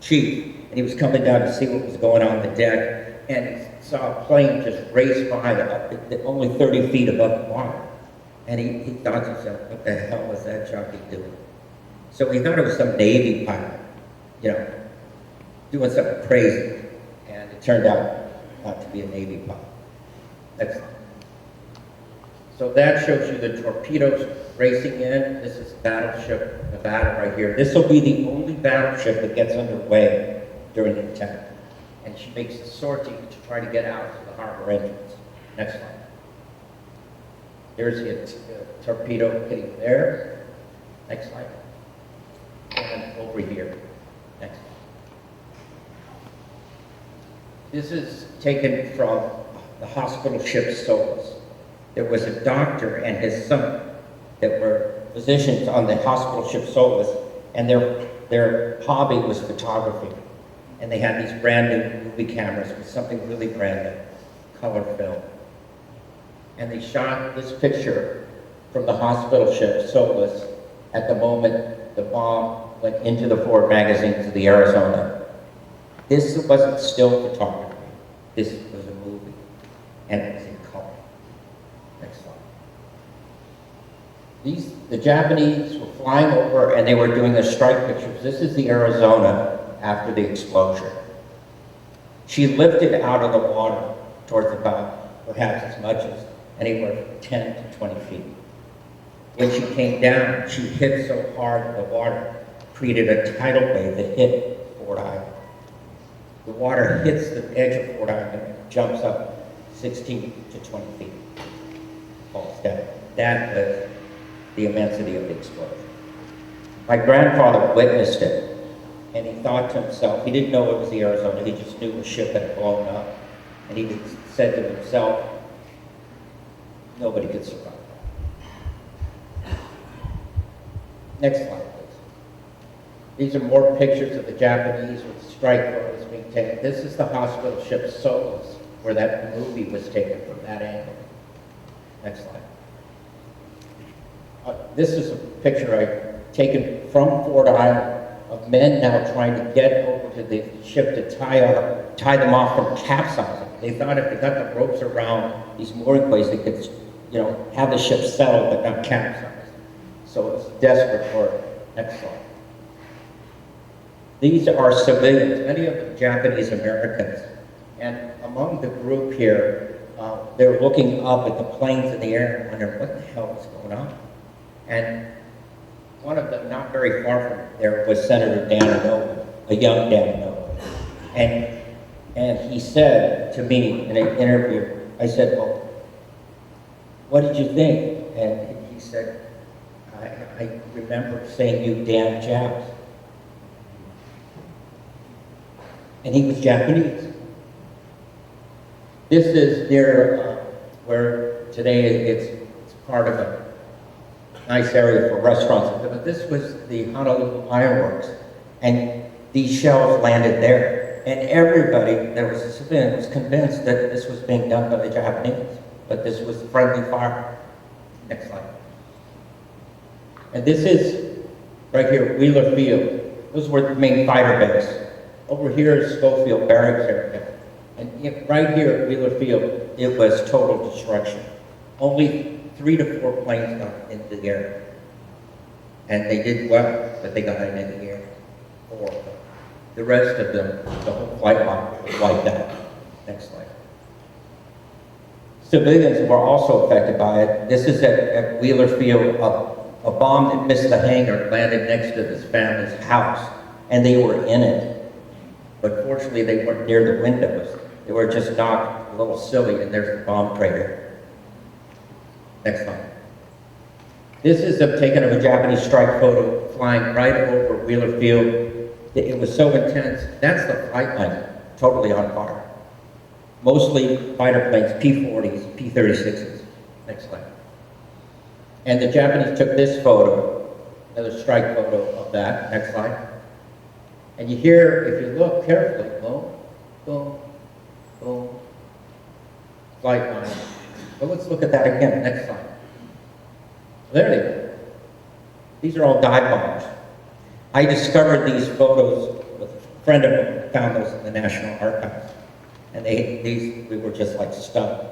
S4: chief, and he was coming down to see what was going on the deck. and he saw a plane just race by only 30 feet above the water. And he thought to himself, what the hell was that jockey doing? So he thought it was some Navy pilot, you know, doing something crazy. And it turned out not to be a Navy pilot. Next slide. So that shows you the torpedoes racing in. This is Battleship Nevada right here. This will be the only battleship that gets underway during the attack. And she makes a sortie to try to get out to the harbor entrance. Next slide. Here's the torpedo hitting there. Next slide. And over here. Next slide. This is taken from the hospital ship Solus. There was a doctor and his son that were physicians on the hospital ship Solus, and their hobby was photography. And they had these brand new movie cameras with something really brand new, color film. And they shot this picture from the hospital ship Solus at the moment the bomb went into the forward magazines of the Arizona. This wasn't still photography. This was a movie, and it was in color. Next slide. The Japanese were flying over, and they were doing their strike pictures. This is the Arizona after the explosion. She lifted out of the water towards about, perhaps as much as anywhere from 10 to 20 feet. When she came down, she hit so hard the water created a tidal wave that hit Ford Island. The water hits the edge of Ford Island and jumps up 16 to 20 feet. Falls down. That was the immensity of the explosion. My grandfather witnessed it, and he thought to himself, he didn't know it was the Arizona, he just knew a ship had blown up, and he said to himself, nobody could survive that. Next slide, please. These are more pictures of the Japanese with strike photos being taken. This is the hospital ship Solus, where that movie was taken from that angle. Next slide. This is a picture I taken from Ford Island of men now trying to get over to the ship to tie them off from capsizing. They thought if they got the ropes around these mooring plates, they could, have the ship settle but not capsize. So it's desperate for it. Next slide. These are civilians, many of them Japanese Americans. And among the group here, they're looking up at the planes in the air and wondering what the hell is going on. And one of them, not very far from there, was Senator Daniel, a young Daniel. And he said to me in an interview, I said, well, what did you think? And he said, I remember saying, you damn Japs. And he was Japanese. This is near where today it's part of a nice area for restaurants. But this was the Honolulu Ironworks, and these shells landed there. And everybody that was a civilian was convinced that this was being done by the Japanese, but this was friendly fire. Next slide. And this is, right here, Wheeler Field. Those were the main fighter bases. Over here is Schofield Barracks area. And right here at Wheeler Field, it was total destruction. Only 3 to 4 planes got into the air. And they did well, but they got into the air. 4 of them. The rest of them, the whole flight line was wiped out. Next slide. Civilians were also affected by it. This is at Wheeler Field. A bomb that missed the hangar landed next to this family's house, and they were in it. But fortunately, they weren't near the windows. They were just knocked a little silly, and there's the bomb crater. Next slide. This is taken of a Japanese strike photo flying right over Wheeler Field. It was so intense. That's the flight line, totally on fire. Mostly fighter planes, P-40s, P-36s. Next slide. And the Japanese took this photo, another strike photo of that. Next slide. And you hear, if you look carefully, boom, boom, boom, flight line. But let's look at that again. Next slide. There they are. These are all dive bombs. I discovered these photos with a friend of mine who found those in the National Archives. And we were just like stunned.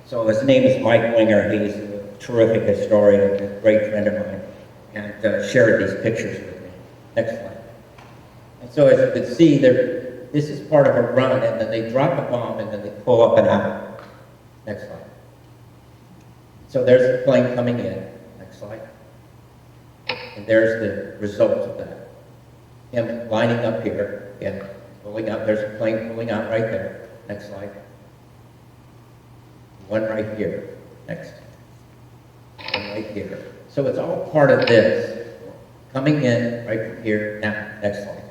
S4: So his name is Mike Winger. He's a terrific historian, a great friend of mine, and shared these pictures with me. Next slide. And so as you can see, this is part of a run, and then they drop a bomb, and then they pull up and out. Next slide. So there's the plane coming in. Next slide. And there's the result of that. Him lining up here, again, pulling out. There's a plane pulling out right there. Next slide. One right here. Next. One right here. So it's all part of this. Coming in right from here. Now, next slide.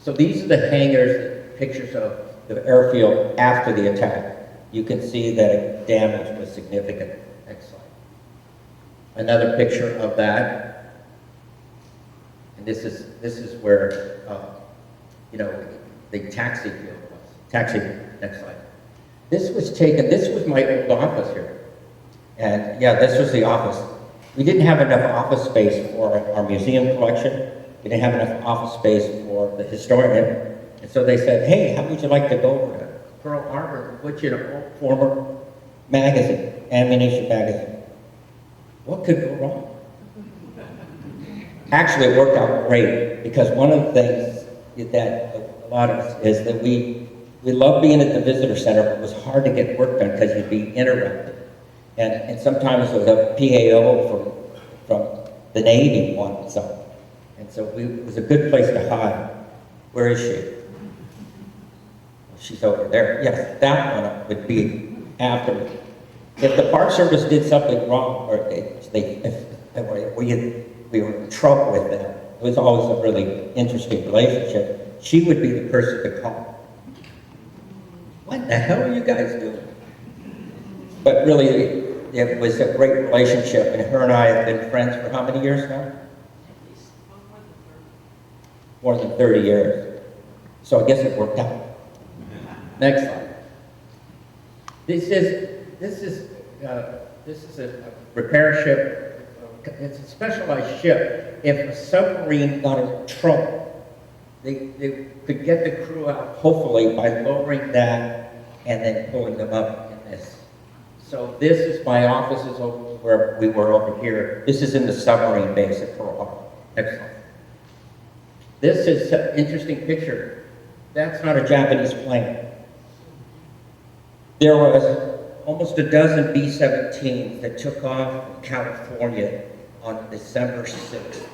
S4: So these are the hangars, pictures of the airfield after the attack. You can see that damage was significant. Next slide. Another picture of that. And this is where, the taxi field was. Taxi, next slide. This was my old office here. And yeah, this was the office. We didn't have enough office space for our museum collection. We didn't have enough office space for the historian. And so they said, hey, how would you like to go over to Pearl Harbor, which is a former magazine, ammunition magazine? What could go wrong? Actually, it worked out great, because one of the things that a lot of us is that we love being at the visitor center, but it was hard to get work done because you'd be interrupted. And sometimes it was a PAO from the Navy wanted something. And so it was a good place to hide. Where is she? She's over there. Yes, that one would be Aftermath. If the Park Service did something wrong, or we were in trouble with them, it was always a really interesting relationship. She would be the person to call. What the hell are you guys doing? But really, it was a great relationship, and her and I have been friends for how many years now? More than 30 years. So I guess it worked out. Next slide. This is a repair ship. It's a specialized ship. If a submarine got in trouble, they could get the crew out, hopefully, by lowering that and then pulling them up in this. So this is my offices over where we were over here. This is in the submarine base at Pearl Harbor. Next slide. This is an interesting picture. That's not a Japanese plane. There was almost a dozen B-17s that took off from California on December 6th,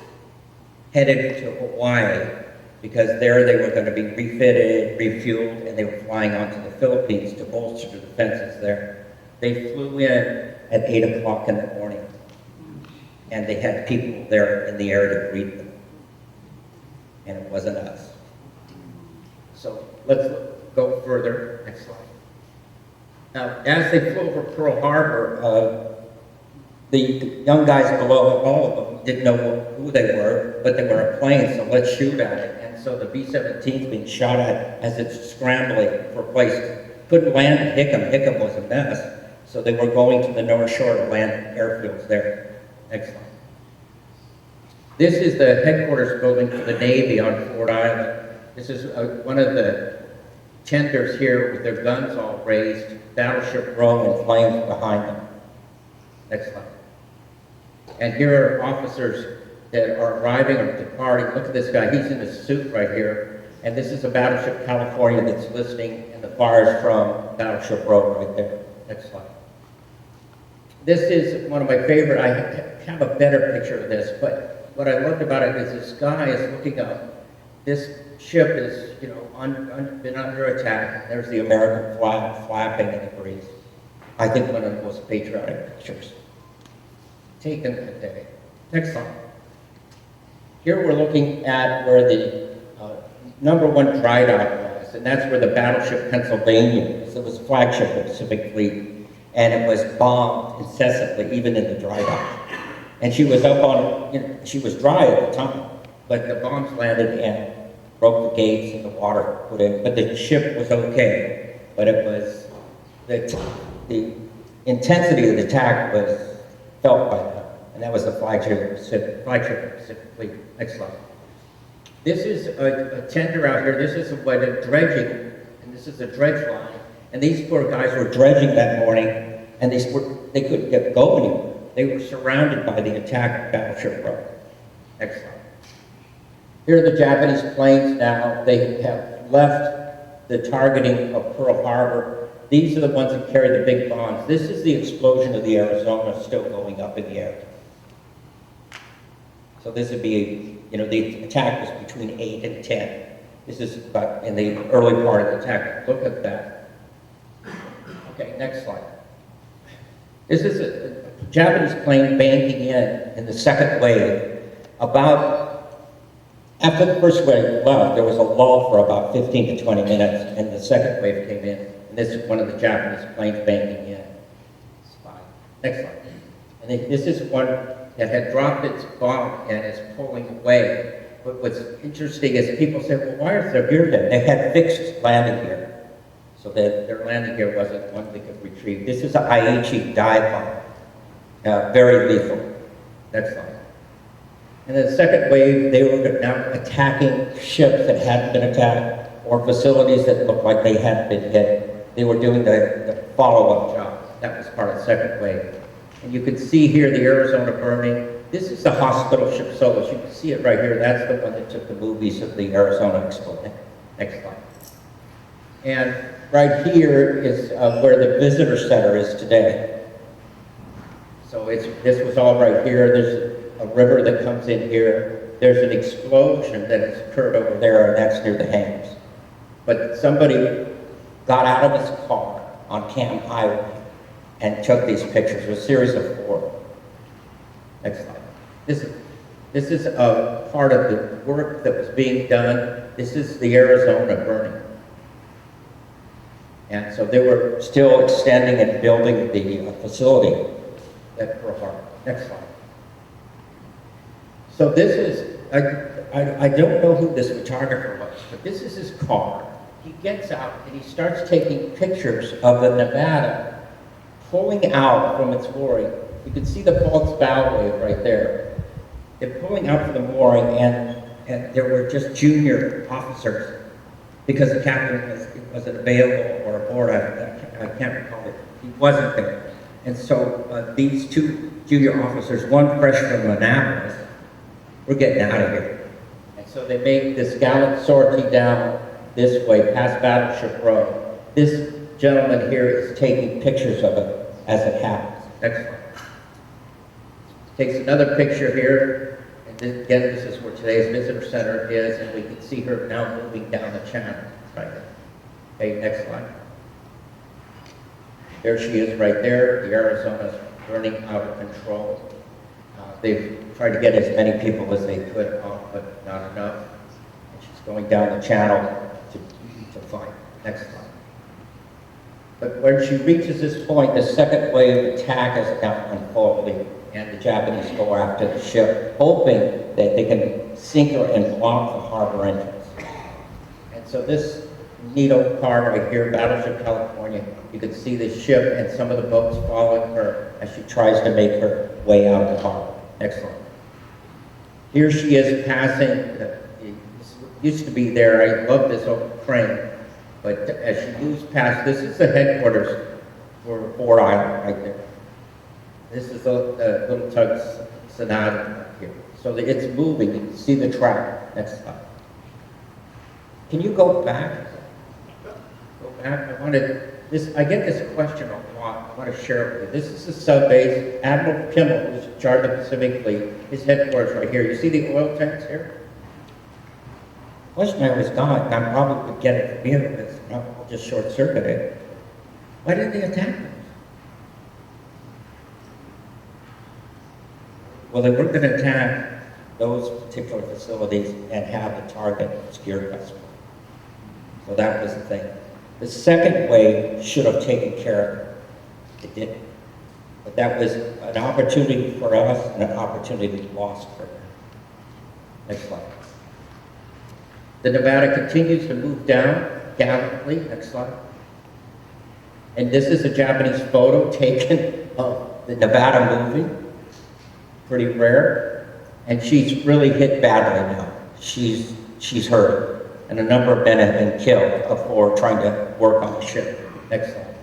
S4: headed to Hawaii, because there they were going to be refitted, refueled, and they were flying onto the Philippines to bolster the defenses there. They flew in at 8 o'clock in the morning, and they had people there in the air to greet them. And it wasn't us. So let's go further. Next slide. Now, as they flew over Pearl Harbor, the young guys below, all of them, didn't know who they were, but they were a plane, so let's shoot at it. And so the B-17's being shot at as it's scrambling for a place. Couldn't land at Hickam. Hickam was a mess. So they were going to the North Shore to land airfields there. Next slide. This is the headquarters building for the Navy on Ford Island. This is one of the tenders here with their guns all raised, battleship Rome in flames behind them. Next slide. And here are officers that are arriving or departing. Look at this guy, he's in a suit right here. And this is a battleship California that's listening, and the fires from battleship Rome right there. Next slide. This is one of my favorite. I have a better picture of this, but what I loved about it is this guy is looking up. This ship is, been under attack. There's the American flag flapping in the breeze. I think one of the most patriotic pictures taken that day. Next slide. Here we're looking at where the #1 dry dock was, and that's where the battleship Pennsylvania is. It was a flagship of the Pacific Fleet, and it was bombed incessantly, even in the dry dock. And she was up on, she was dry at the time, but the bombs landed and broke the gates and the water put in. But the ship was okay. But it was, the intensity of the attack was felt by them. And that was the flagship of the Pacific Fleet. Next slide. This is a tender out here. This is what a dredging, and this is a dredge line. And these poor guys were dredging that morning, and they couldn't get going. They were surrounded by the attack battleship Row. Next slide. Here are the Japanese planes now. They have left the targeting of Pearl Harbor. These are the ones that carry the big bombs. This is the explosion of the Arizona still going up in the air. So this would be, the attack was between 8 and 10. This is about in the early part of the attack. Look at that. Okay, next slide. This is a Japanese plane banking in the second wave. After the first wave left, there was a lull for about 15 to 20 minutes, and the second wave came in. And this is one of the Japanese planes banking in. Next slide. And this is one that had dropped its bomb and is pulling away. But what's interesting is people say, well, why is their gear dead? They had fixed landing gear, so that their landing gear wasn't one they could retrieve. This is an Aichi dive bomb, very lethal. Next slide. And then the second wave, they were now attacking ships that hadn't been attacked or facilities that looked like they hadn't been hit. They were doing the follow-up job. That was part of the second wave. And you can see here the Arizona burning. This is the hospital ship Solis. You can see it right here. That's the one that took the movies of the Arizona exploding. Next slide. And right here is where the visitor center is today. So this was all right here. There's a river that comes in here. There's an explosion that has occurred over there, and that's near the hangars. But somebody got out of his car on Cam Highway and took these pictures, a series of 4. Next slide. This is a part of the work that was being done. This is the Arizona burning. And so they were still extending and building the facility at Pearl Harbor. Next slide. So this is, I don't know who this photographer was, but this is his car. He gets out and he starts taking pictures of the Nevada pulling out from its mooring. You can see the false bow wave right there. They're pulling out from the mooring, and there were just junior officers because the captain wasn't available or aboard. I can't recall it. He wasn't there. And so these 2 junior officers, one fresh from Annapolis, we're getting out of here. And so they make this gallant sortie down this way, past Battleship Row. This gentleman here is taking pictures of it as it happens. Next slide. Takes another picture here. And then, again, this is where today's visitor center is, and we can see her now moving down the channel. Right there. Okay, next slide. There she is right there. The Arizona's burning out of control. They've tried to get as many people as they could off, but not enough. And she's going down the channel to fight. Next slide. But when she reaches this point, the second wave attack is now unfolding, and the Japanese go after the ship, hoping that they can sink her and block the harbor entrance. And so this needle car right here, Battleship California, you can see the ship and some of the boats following her as she tries to make her way out of the harbor. Next slide. Here she is passing, it used to be there, I love this old crane, but as she moves past, this is the headquarters for Fort Island right there. This is the little tug Sonata here. So it's moving, you can see the track. Next slide. Can you go back? Go back, I get this question a lot. I want to share it with you. This is the sub base. Admiral Kimmel, who's in charge of the Pacific Fleet, his headquarters right here. You see the oil tanks here? Question I was gone. I probably would get it from here, because I'll just short circuit it. Why didn't they attack them? Well, they weren't going to attack those particular facilities and have the target obscured vessel. So that was the thing. The second wave should have taken care of it. It didn't. But that was an opportunity for us and an opportunity lost for them. Next slide. The Nevada continues to move down gallantly. Next slide. And this is a Japanese photo taken of the Nevada moving. Pretty rare. And she's really hit badly now. She's she's hurt. And a number of men have been killed for trying to work on the ship. Next slide.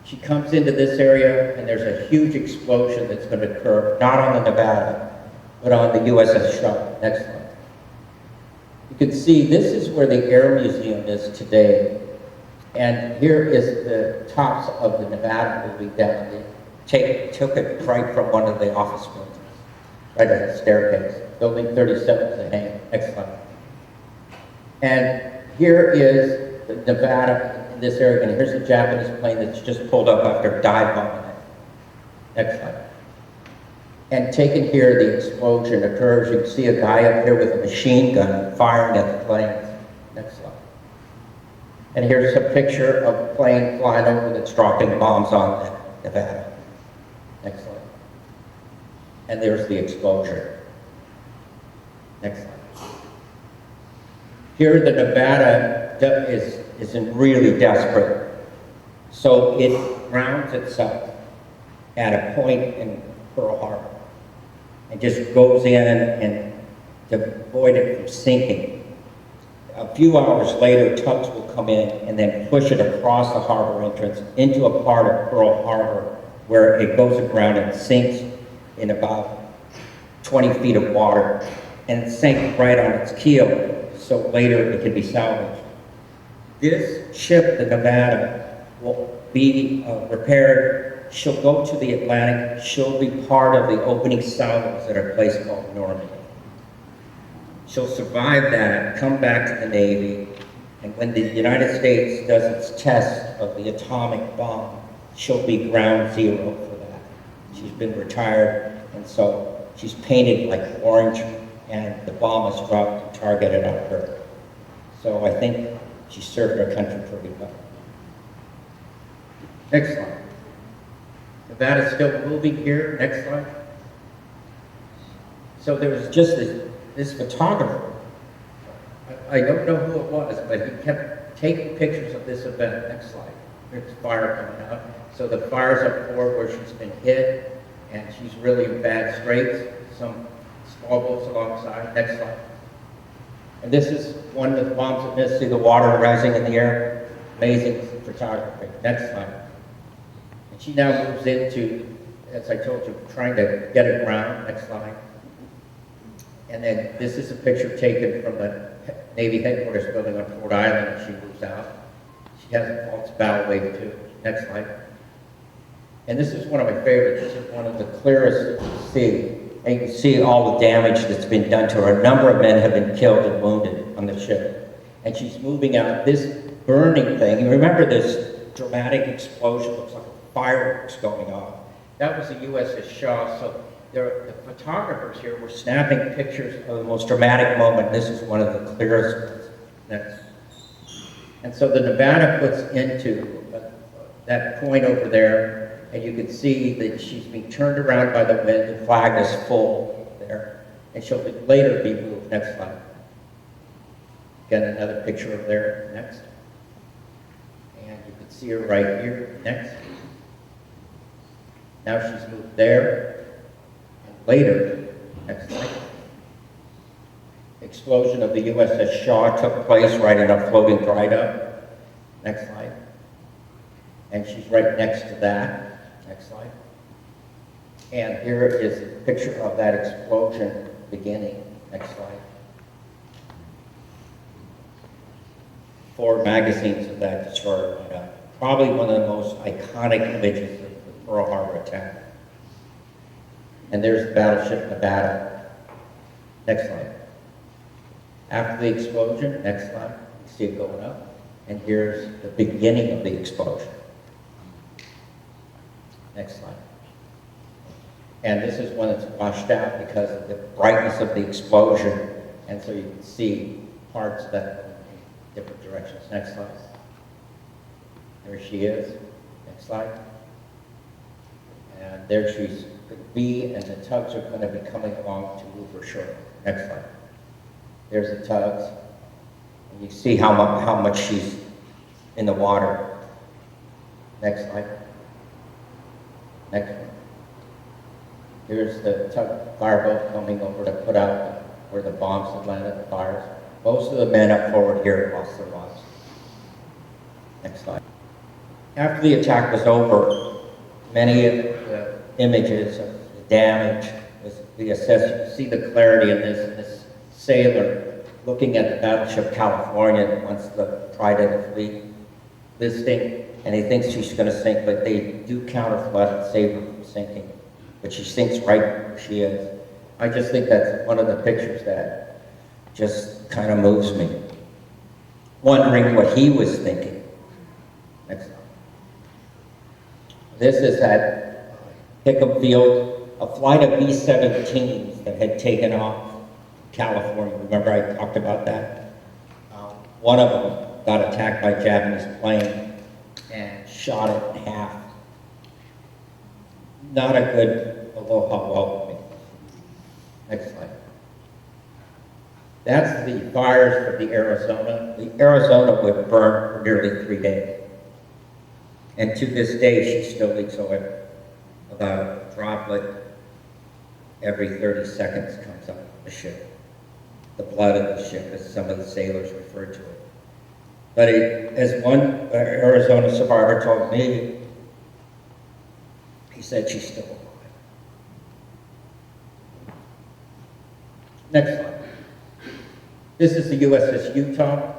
S4: She comes into this area, and there's a huge explosion that's going to occur, not on the Nevada, but on the USS Shaw. Next slide. You can see this is where the Air Museum is today. And here is the tops of the Nevada moving down. They took it right from one of the office buildings, right at the staircase. Building 37 is a hang. Next slide. And here is the Nevada in this area. And here's a Japanese plane that's just pulled up after dive bombing it. Next slide. And taken here, the explosion occurs. You can see a guy up here with a machine gun firing at the planes. Next slide. And here's a picture of a plane flying over that's dropping bombs on Nevada. Next slide. And there's the explosion. Next slide. Here the Nevada is in really desperate. So it grounds itself at a point in Pearl Harbor and just goes in and to avoid it from sinking. A few hours later, tugs will come in and then push it across the harbor entrance into a part of Pearl Harbor where it goes aground and sinks in about 20 feet of water, and it sank right on its keel, so later it can be salvaged. This ship, the Nevada, will be repaired. She'll go to the Atlantic. She'll be part of the opening salvos at a place called Normandy. She'll survive that, come back to the Navy, and when the United States does its test of the atomic bomb, she'll be ground zero for that. She's been retired, and so she's painted like orange, and the bomb is dropped and targeted on her. So I think she served her country pretty well. Next slide. Nevada's still moving here. Next slide. So there was just this photographer. I don't know who it was, but he kept taking pictures of this event. Next slide. There's fire coming out. So the fire's up forward where she's been hit, and she's really in bad straits. Some small boats alongside. Next slide. And this is one of the bombs that missed. See the water rising in the air? Amazing photography. Next slide. And she now moves into, as I told you, trying to get it around. Next slide. And then this is a picture taken from the Navy headquarters building on Fort Island, and she moves out. She has a false bow wave too. Next slide. And this is one of my favorites. This is one of the clearest you can see. And you can see all the damage that's been done to her. A number of men have been killed and wounded on the ship. And she's moving out. This burning thing, you remember this dramatic explosion, looks like fireworks going off. That was the USS Shaw. So the photographers here were snapping pictures of the most dramatic moment. This is one of the clearest ones. Next. And so the Nevada puts into that point over there, and you can see that she's being turned around by the wind. The flag is full there, and she'll later be moved. Next slide. Again, another picture of there. Next. And you can see her right here. Next. Now she's moved there, and later. Next slide. Explosion of the USS Shaw took place right in a floating dry dock. Next slide. And she's right next to that. Next slide. And here is a picture of that explosion beginning. Next slide. 4 magazines of that destroyer went up. Probably one of the most iconic images of the Pearl Harbor attack. And there's the battleship Nevada. Next slide. After the explosion, next slide, you see it going up. And here's the beginning of the explosion. Next slide. And this is one that's washed out because of the brightness of the explosion. And so you can see parts that in different directions. Next slide. There she is. Next slide. And there she's going to be, and the tugs are going to be coming along to move her shore. Next slide. There's the tugs. And you see how much she's in the water. Next slide. Next one. Here's the tug fireboat coming over to put out where the bombs had landed, the fires. Most of the men up forward here lost their lives. Next slide. After the attack was over, many of the images of the damage was the assessment. You see the clarity in this sailor looking at the battleship California once the Pride of the Fleet listing, and he thinks she's going to sink, but they do counter flood and save her from sinking. But she sinks right where she is. I just think that's one of the pictures that just kind of moves me. Wondering what he was thinking. Next slide. This is at Hickam Field, a flight of B-17s that had taken off California. Remember I talked about that? One of them got attacked by a Japanese plane and shot it in half. Not a good aloha welcoming. Next slide. That's the fires for the Arizona. The Arizona would burn for nearly 3 days. And to this day, she still leaks oil. About a droplet every 30 seconds comes out of the ship. The blood of the ship, as some of the sailors referred to it. But as one Arizona survivor told me, he said she's still alive. Next slide. This is the USS Utah.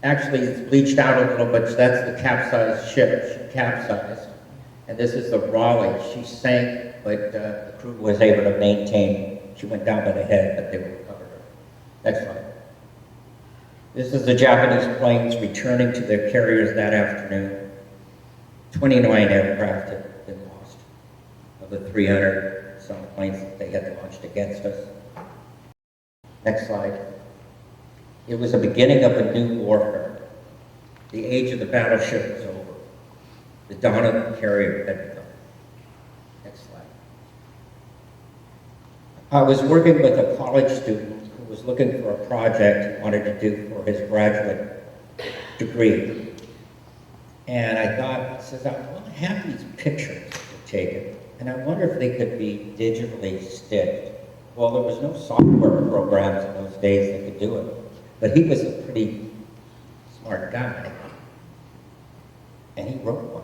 S4: Actually, it's bleached out a little bit. That's the capsized ship. She capsized. And this is the Raleigh. She sank, but the crew was able to maintain. She went down by the head, but they recovered her. Next slide. This is the Japanese planes returning to their carriers that afternoon. 29 aircraft had been lost of the 300 some planes that they had launched against us. Next slide. It was the beginning of a new warfare. The age of the battleship was over. The dawn of the carrier had begun. Next slide. I was working with a college student who was looking for a project he wanted to do for his graduate degree. And I thought, I have these pictures taken, and I wonder if they could be digitally stitched. Well, there was no software programs in those days that could do it. But he was a pretty smart guy, and he wrote one.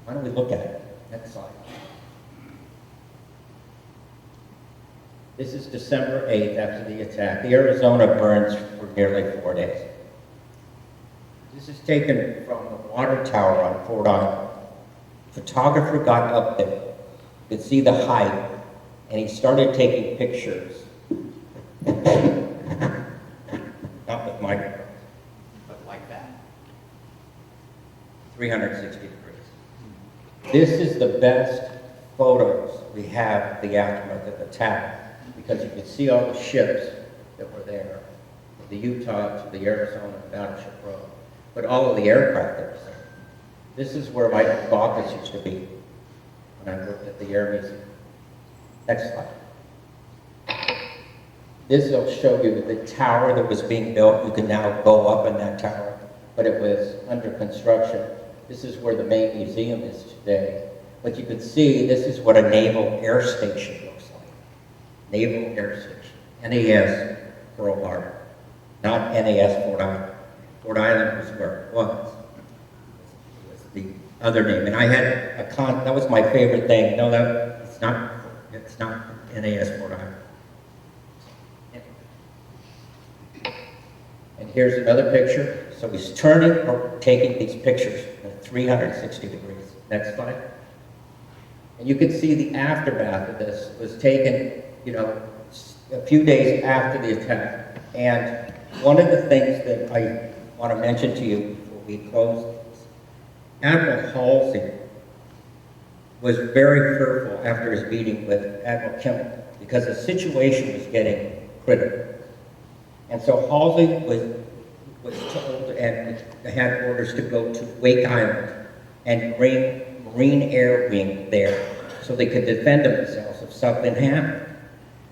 S4: Why don't we look at it? Next slide. This is December 8th after the attack. The Arizona burns for nearly 4 days. This is taken from the water tower on Fort Island. The photographer got up there. You could see the height, and he started taking pictures. Not with microphones, but like that. 360 degrees. This is the best photos we have of the aftermath of the attack, because you can see all the ships that were there, the Utah to the Arizona Battleship Road, but all of the aircraft that was there. This is where Michael Baucus used to be when I worked at the Air Museum. Next slide. This will show you the tower that was being built. You can now go up in that tower, but it was under construction. This is where the main museum is today. But you can see this is what a naval air station looks like. Naval Air Station. NAS Pearl Harbor, not NAS Fort Island. Fort Island was where it was. It was the other name. And I had that was my favorite thing. No, it's not NAS Fort Island. And here's another picture. So he's turning or taking these pictures at 360 degrees. Next slide. And you can see the aftermath of this was taken, a few days after the attack. And one of the things that I want to mention to you before we close this, Admiral Halsey was very fearful after his meeting with Admiral Kimmel because the situation was getting critical. And so Halsey was told and had orders to go to Wake Island and bring Marine Air Wing there so they could defend themselves if something happened.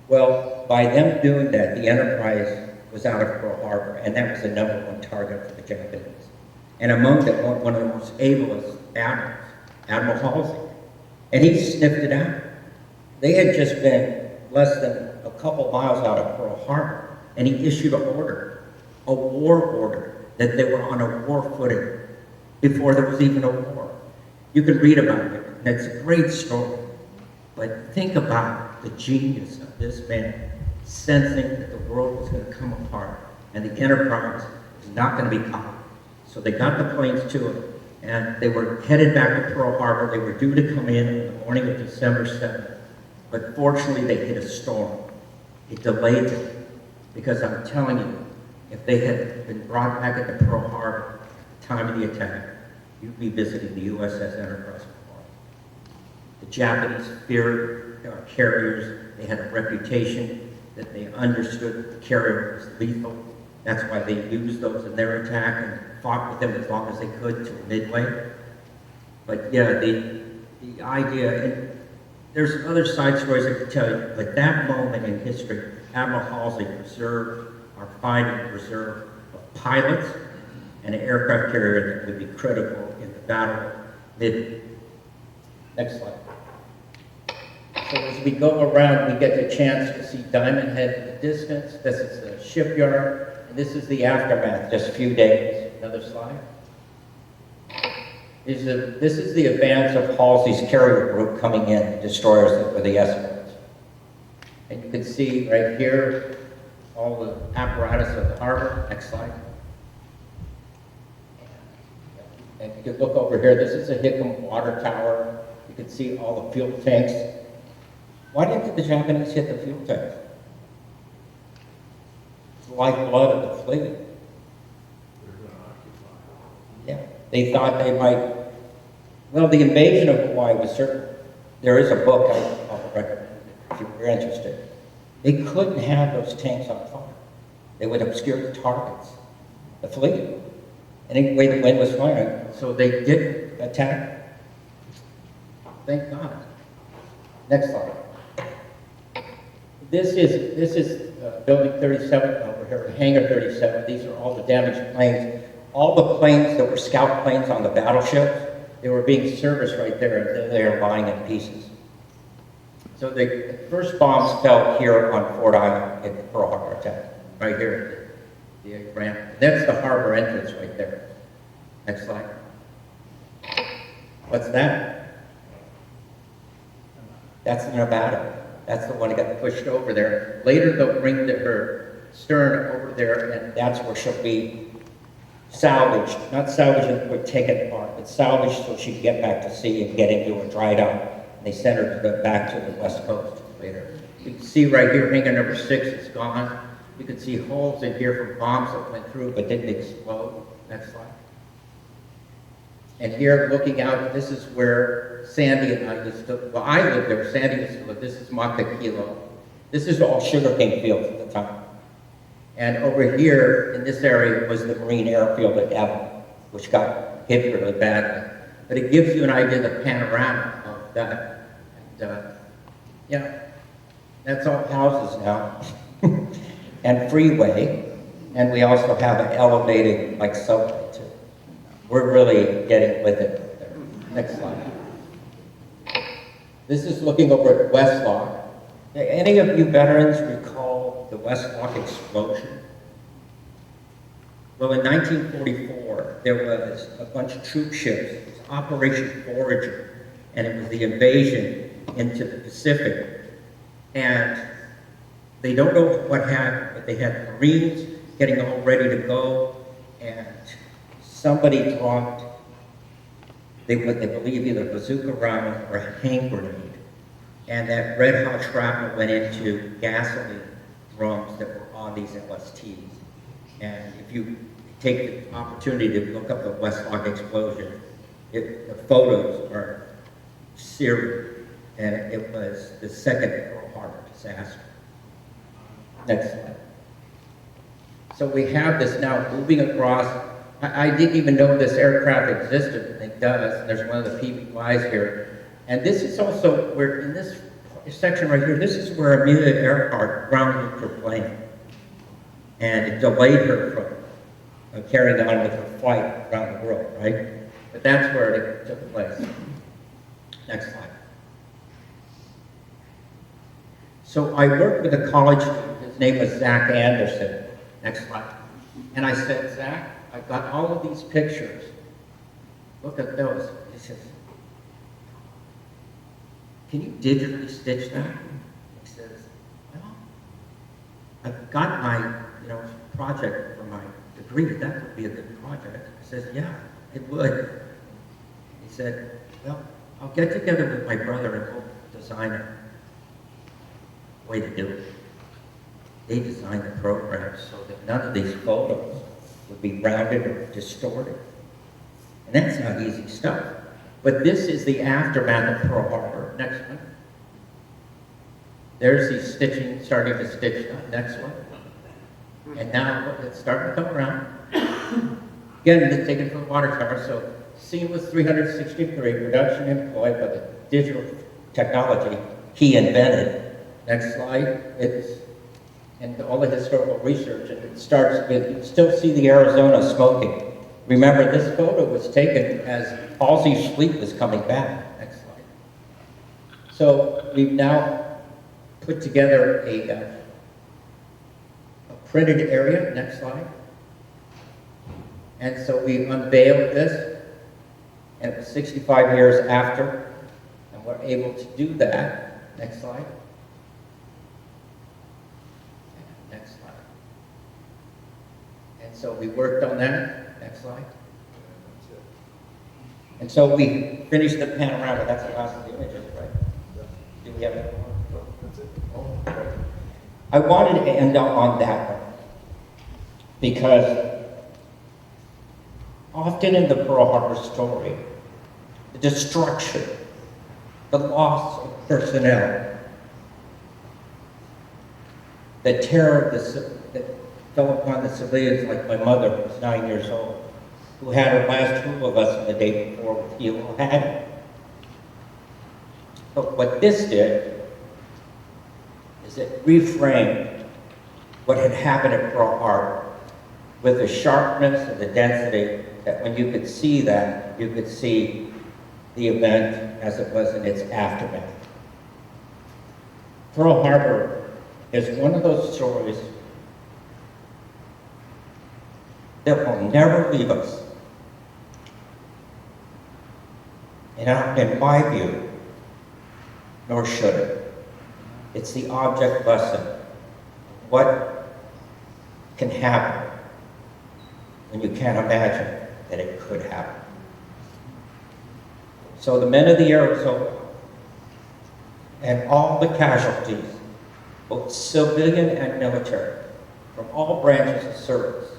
S4: Well, by them doing that, the Enterprise was out of Pearl Harbor, and that was the #1 target for the Japanese. And among them, one of the most ablest admirals, Admiral Halsey. And he sniffed it out. They had just been less than a couple miles out of Pearl Harbor, and he issued an order, a war order, that they were on a war footing before there was even a war. You can read about it, and it's a great story. But think about the genius of this man, sensing that the world was going to come apart, and the Enterprise was not going to be caught. So they got the planes to it, and they were headed back to Pearl Harbor. They were due to come in the morning of December 7th. But fortunately, they hit a storm. It delayed them. Because I'm telling you, if they had been brought back into Pearl Harbor at the time of the attack, you'd be visiting the USS Enterprise. The Japanese feared our carriers. They had a reputation that they understood the carrier was lethal. That's why they used those in their attack and fought with them as long as they could till Midway. But yeah, the idea, and there's other side stories I could tell you, but that moment in history, Admiral Halsey preserved our fighting reserve of pilots and an aircraft carrier that would be critical in the battle of Midway. Next slide. So as we go around, we get the chance to see Diamond Head in the distance. This is the shipyard, and this is the aftermath, just a few days. Another slide. This is the advance of Halsey's carrier group coming in, the destroyers that were the escorts. And you can see right here all the apparatus of the harbor. Next slide. And you can look over here. This is a Hickam water tower. You can see all the fuel tanks. Why didn't the Japanese hit the fuel tanks? It's the lifeblood of the fleet. Yeah, they thought they might. Well, the invasion of Hawaii was certain. There is a book I'll recommend if you're interested. They couldn't have those tanks on fire. They would obscure the targets, the fleet. Anyway, the wind was flying, so they did attack. Thank God. Next slide. This is building 37 over here, hangar 37. These are all the damaged planes. All the planes that were scout planes on the battleships, they were being serviced right there, and they were lying in pieces. So the first bombs fell here on Fort Island in the Pearl Harbor attack, right here at the ramp. That's the harbor entrance right there. Next slide. What's that? That's the Nevada. That's the one that got pushed over there. Later, they'll bring her stern over there, and that's where she'll be salvaged. Not salvaged and taken apart, but salvaged so she can get back to sea and get into a dry dock. And they send her back to the west coast later. You can see right here, hangar number 6 is gone. You can see holes in here from bombs that went through but didn't explode. Next slide. And here, looking out, this is where Sandy and I used to, well, I lived there, Sandy used to live. This is Maka Kilo. This is all sugarcane fields at the time. And over here, in this area, was the Marine Airfield at Evan, which got hit really badly. But it gives you an idea of the panorama of that. And, yeah, that's all houses now. And freeway. And we also have an elevated, like, subway, too. We're really getting with it there. Next slide. This is looking over at West Lock. Any of you veterans recall the West Lock explosion? Well, in 1944, there was a bunch of troop ships. It was Operation Forager, and it was the invasion into the Pacific. And they don't know what happened, but they had Marines getting all ready to go, and somebody dropped, they believe either a bazooka round or a hand grenade. And that red hot shrapnel went into gasoline drums that were on these LSTs. And if you take the opportunity to look up the West Lock explosion, the photos are searing, and it was the second Pearl Harbor disaster. Next slide. So we have this now moving across. I didn't even know this aircraft existed, and it does. There's one of the PBYs here. And this is also where, in this section right here, this is where Amelia Earhart ground her plane. And it delayed her from carrying on with her flight around the world, right? But that's where it took place. Next slide. So I worked with a college student, his name was Zach Anderson. Next slide. And I said, Zach, I've got all of these pictures. Look at those. He says, can you digitally stitch that? He says, well, I've got my, project for my degree. That would be a good project. I says, yeah, it would. He said, well, I'll get together with my brother and we'll design a way to do it. They designed the program so that none of these photos would be rounded or distorted. And that's not easy stuff. But this is the aftermath of Pearl Harbor. Next one. There's the stitching, starting to stitch. Next one. And now it's starting to come around. Again, it's taken from the water tower. So scene was 363, production employed by the digital technology he invented. Next slide. And all the historical research, and it starts with, you still see the Arizona smoking. Remember, this photo was taken as Halsey's fleet was coming back. Next slide. So we've now put together a printed area. Next slide. And so we unveiled this, and it was 65 years after, and we're able to do that. Next slide. Next slide. And so we worked on that. Next slide. And so we finished the panorama. That's the last of the images, right? Do we have any more? That's it. Oh, great. I wanted to end up on that one because often in the Pearl Harbor story, the destruction, the loss of personnel, the terror that fell upon the civilians, like my mother, who was 9 years old, who had her last two of us the day before with Hilo had. But what this did is it reframed what had happened at Pearl Harbor with the sharpness and the density that when you could see that, you could see the event as it was in its aftermath. Pearl Harbor is one of those stories that will never leave us. In my view, nor should it. It's the object lesson. What can happen when you can't imagine that it could happen? So the men of the Arizona and all the casualties, both civilian and military, from all branches of service,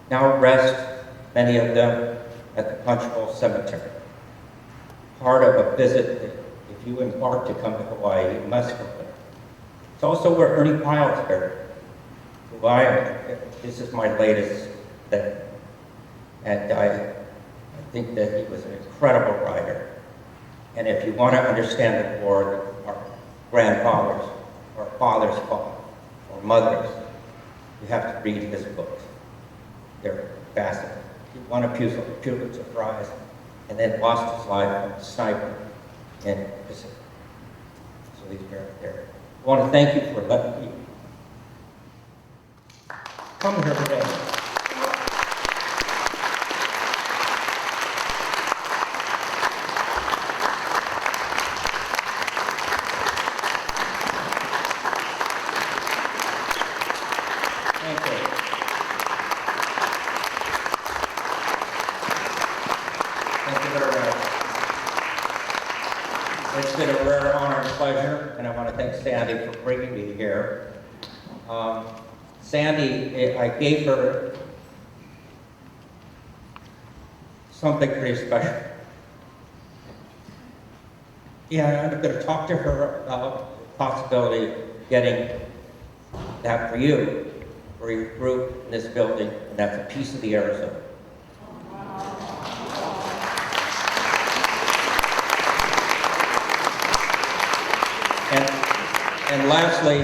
S4: now rest, many of them, at the Punch Bowl Cemetery. Part of a visit that if you embark to come to Hawaii, you must go there. It's also where Ernie Pyle's buried. This is my latest thing. And I think that he was an incredible writer. And if you want to understand the war, our grandfathers, or fathers fought, or mothers, you have to read his books. They're fascinating. He won a Pulitzer Prize and then lost his life from a sniper in Pacific. So he's buried there. I want to thank you for letting me come here today. Thank you. Thank you very much. It's been a rare honor and pleasure, and I want to thank Sandy for bringing me here. Sandy, I gave her something pretty special. Yeah, I'm going to talk to her about the possibility of getting that for you, for your group in this building, and that's a piece of the Arizona. And lastly,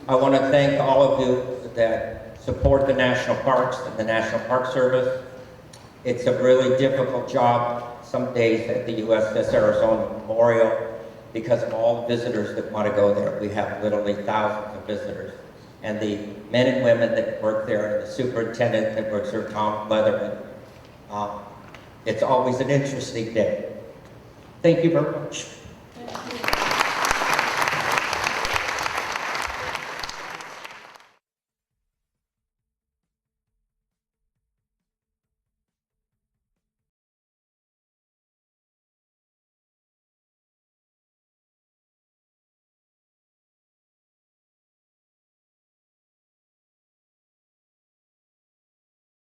S4: I want to thank all of you that support the national parks and the National Park Service. It's a really difficult job some days at the USS Arizona Memorial because of all the visitors that want to go there. We have literally thousands of visitors. And the men and women that work there, and the superintendent that works there, Tom Leatherman. It's always an interesting day. Thank you very much.